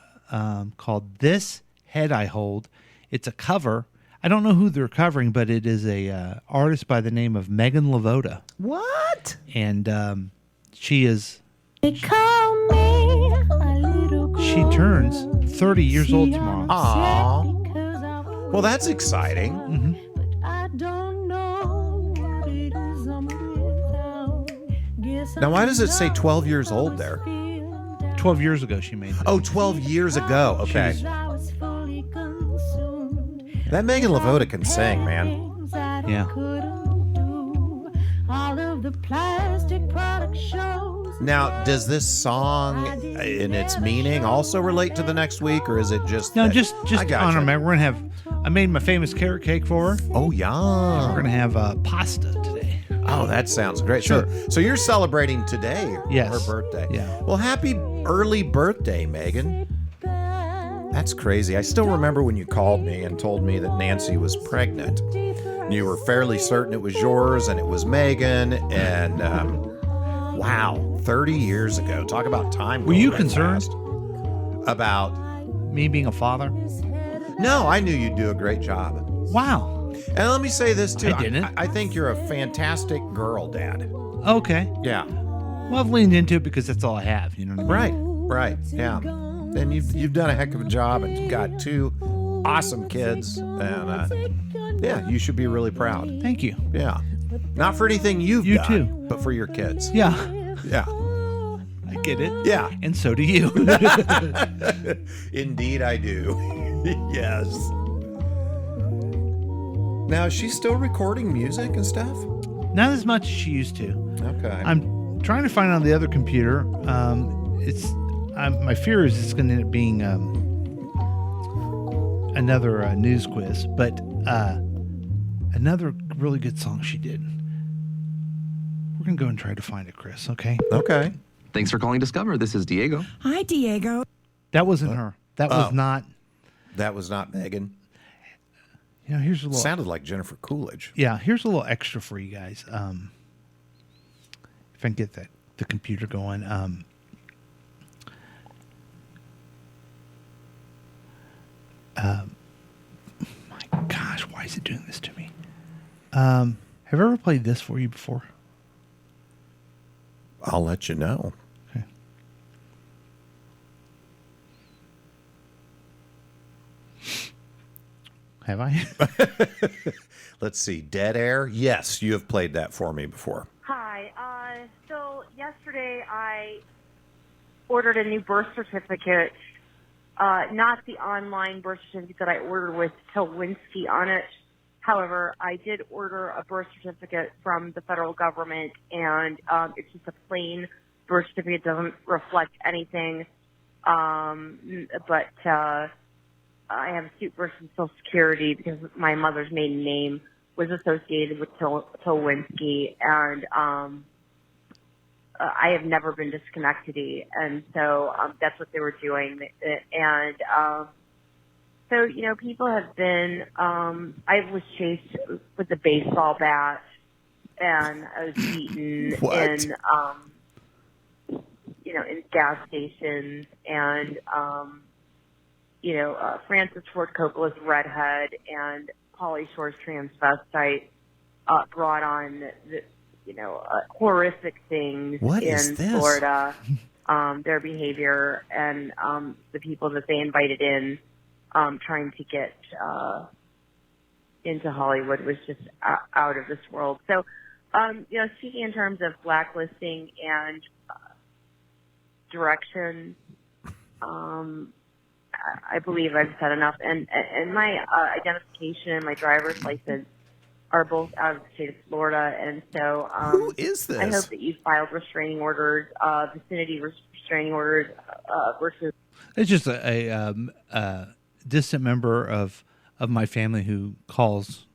called This Head I Hold. It's a cover. I don't know who they're covering, but it is a artist by the name of Megan LaVota. What? And she is... They call me a little She turns 30 years old tomorrow. Aww. Well, that's exciting. Mm-hmm. I don't know what it is I'm without. Guess Now, why does it say 12 years old there? 12 years ago she made that. Oh, 12 years ago. Okay. I was fully consumed. That Megan LaVota can sing, man. Yeah. All of the plastic product shows. Now, does this song, in its meaning, also relate to the next week, or is it just... No, that- just I gotcha. honor Meg. We're going to have... I made my famous carrot cake for her. Oh, yeah. We're going to have pasta today. Oh, that sounds great. Sure. So you're celebrating today, Yes. her birthday. Yeah. Well, happy early birthday, Megan. That's crazy. I still remember when you called me and told me that Nancy was pregnant. You were fairly certain it was yours and it was Megan. And wow, 30 years ago. Talk about time. Were going you by concerned fast. About me being a father? No, I knew you'd do a great job. Wow. And let me say this too. I didn't. I think you're a fantastic girl dad. Okay. Yeah. Well, I've leaned into it because that's all I have. You know what I mean? Right. Yeah. And you've done a heck of a job, and you've got 2 awesome kids, and yeah, you should be really proud. Thank you. Yeah. Not for anything you've You done, too. but for your kids. Yeah. Yeah. I get it. Yeah. And so do you. Indeed, I do. Yes. Now, is she still recording music and stuff? Not as much as she used to. Okay. I'm trying to find it on the other computer. My fear is it's going to end up being another news quiz, but another really good song she did. We're going to go and try to find it, Chris, okay? Okay. Thanks for calling Discover. This is Diego. Hi, Diego. That wasn't her. That was not. That was not Megan. You know, here's a little. Sounded like Jennifer Coolidge. Yeah, here's a little extra for you guys. If I can get the computer going. My gosh, why is it doing this to me? Have I ever played this for you before? I'll let you know. Okay. Have I? Let's see. Dead Air? Yes, you have played that for me before. Hi. So yesterday I ordered a new birth certificate, not the online birth certificate that I ordered with Towinski on it. However, I did order a birth certificate from the federal government, and it's just a plain birth certificate. It doesn't reflect anything, but I have a suit versus Social Security because my mother's maiden name was associated with Towinski, and I have never been to Schenectady, and so that's what they were doing. And so, you know, people have been, I was chased with a baseball bat, and I was beaten in, you know, in gas stations, and, you know, Francis Ford Coppola's redhead and Pauly Shore's transvestite brought on the, you know, horrific things What in is this? Florida, their behavior, and the people that they invited in trying to get into Hollywood was just out of this world. So, you know, speaking in terms of blacklisting and direction, I believe I've said enough. And my identification and my driver's license are both out of the state of Florida. And so Who is this? I hope that you filed restraining orders, vicinity restraining orders versus... It's just a distant member of my family who calls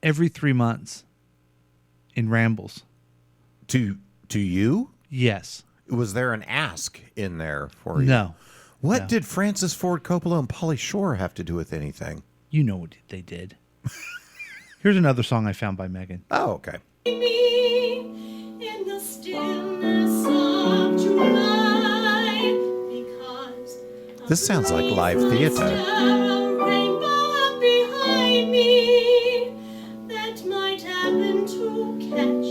every 3 months in rambles. To you? Yes. Was there an ask in there for you? No. What No. did Francis Ford Coppola and Pauly Shore have to do with anything? You know what they did. Here's another song I found by Megan. Oh, okay. In the stillness of This sounds like live theater. Behind me that might happen to catch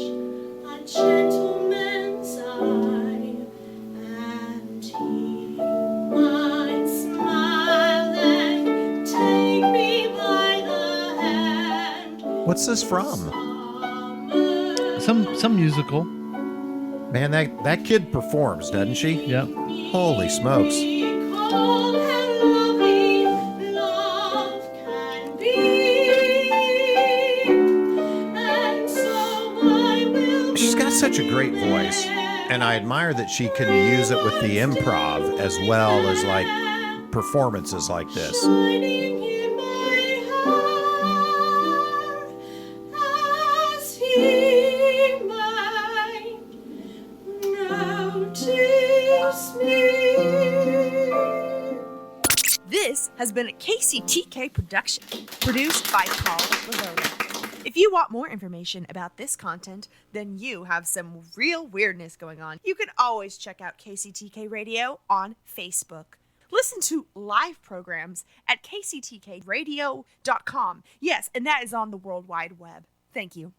a gentleman's eye, and he might smile and take me by the hand. What's this from? Some musical. Man, that kid performs, doesn't she? Yep. Holy smokes. Oh, how lovely love can be, and so I will. She's got such a great voice, and I admire that she can use it with the improv as well as like performances like this. Shining in my heart as he might notice me. This has been a KCTK production, produced by Paul Lavona. If you want more information about this content, then you have some real weirdness going on. You can always check out KCTK Radio on Facebook. Listen to live programs at kctkradio.com. Yes, and that is on the World Wide Web. Thank you.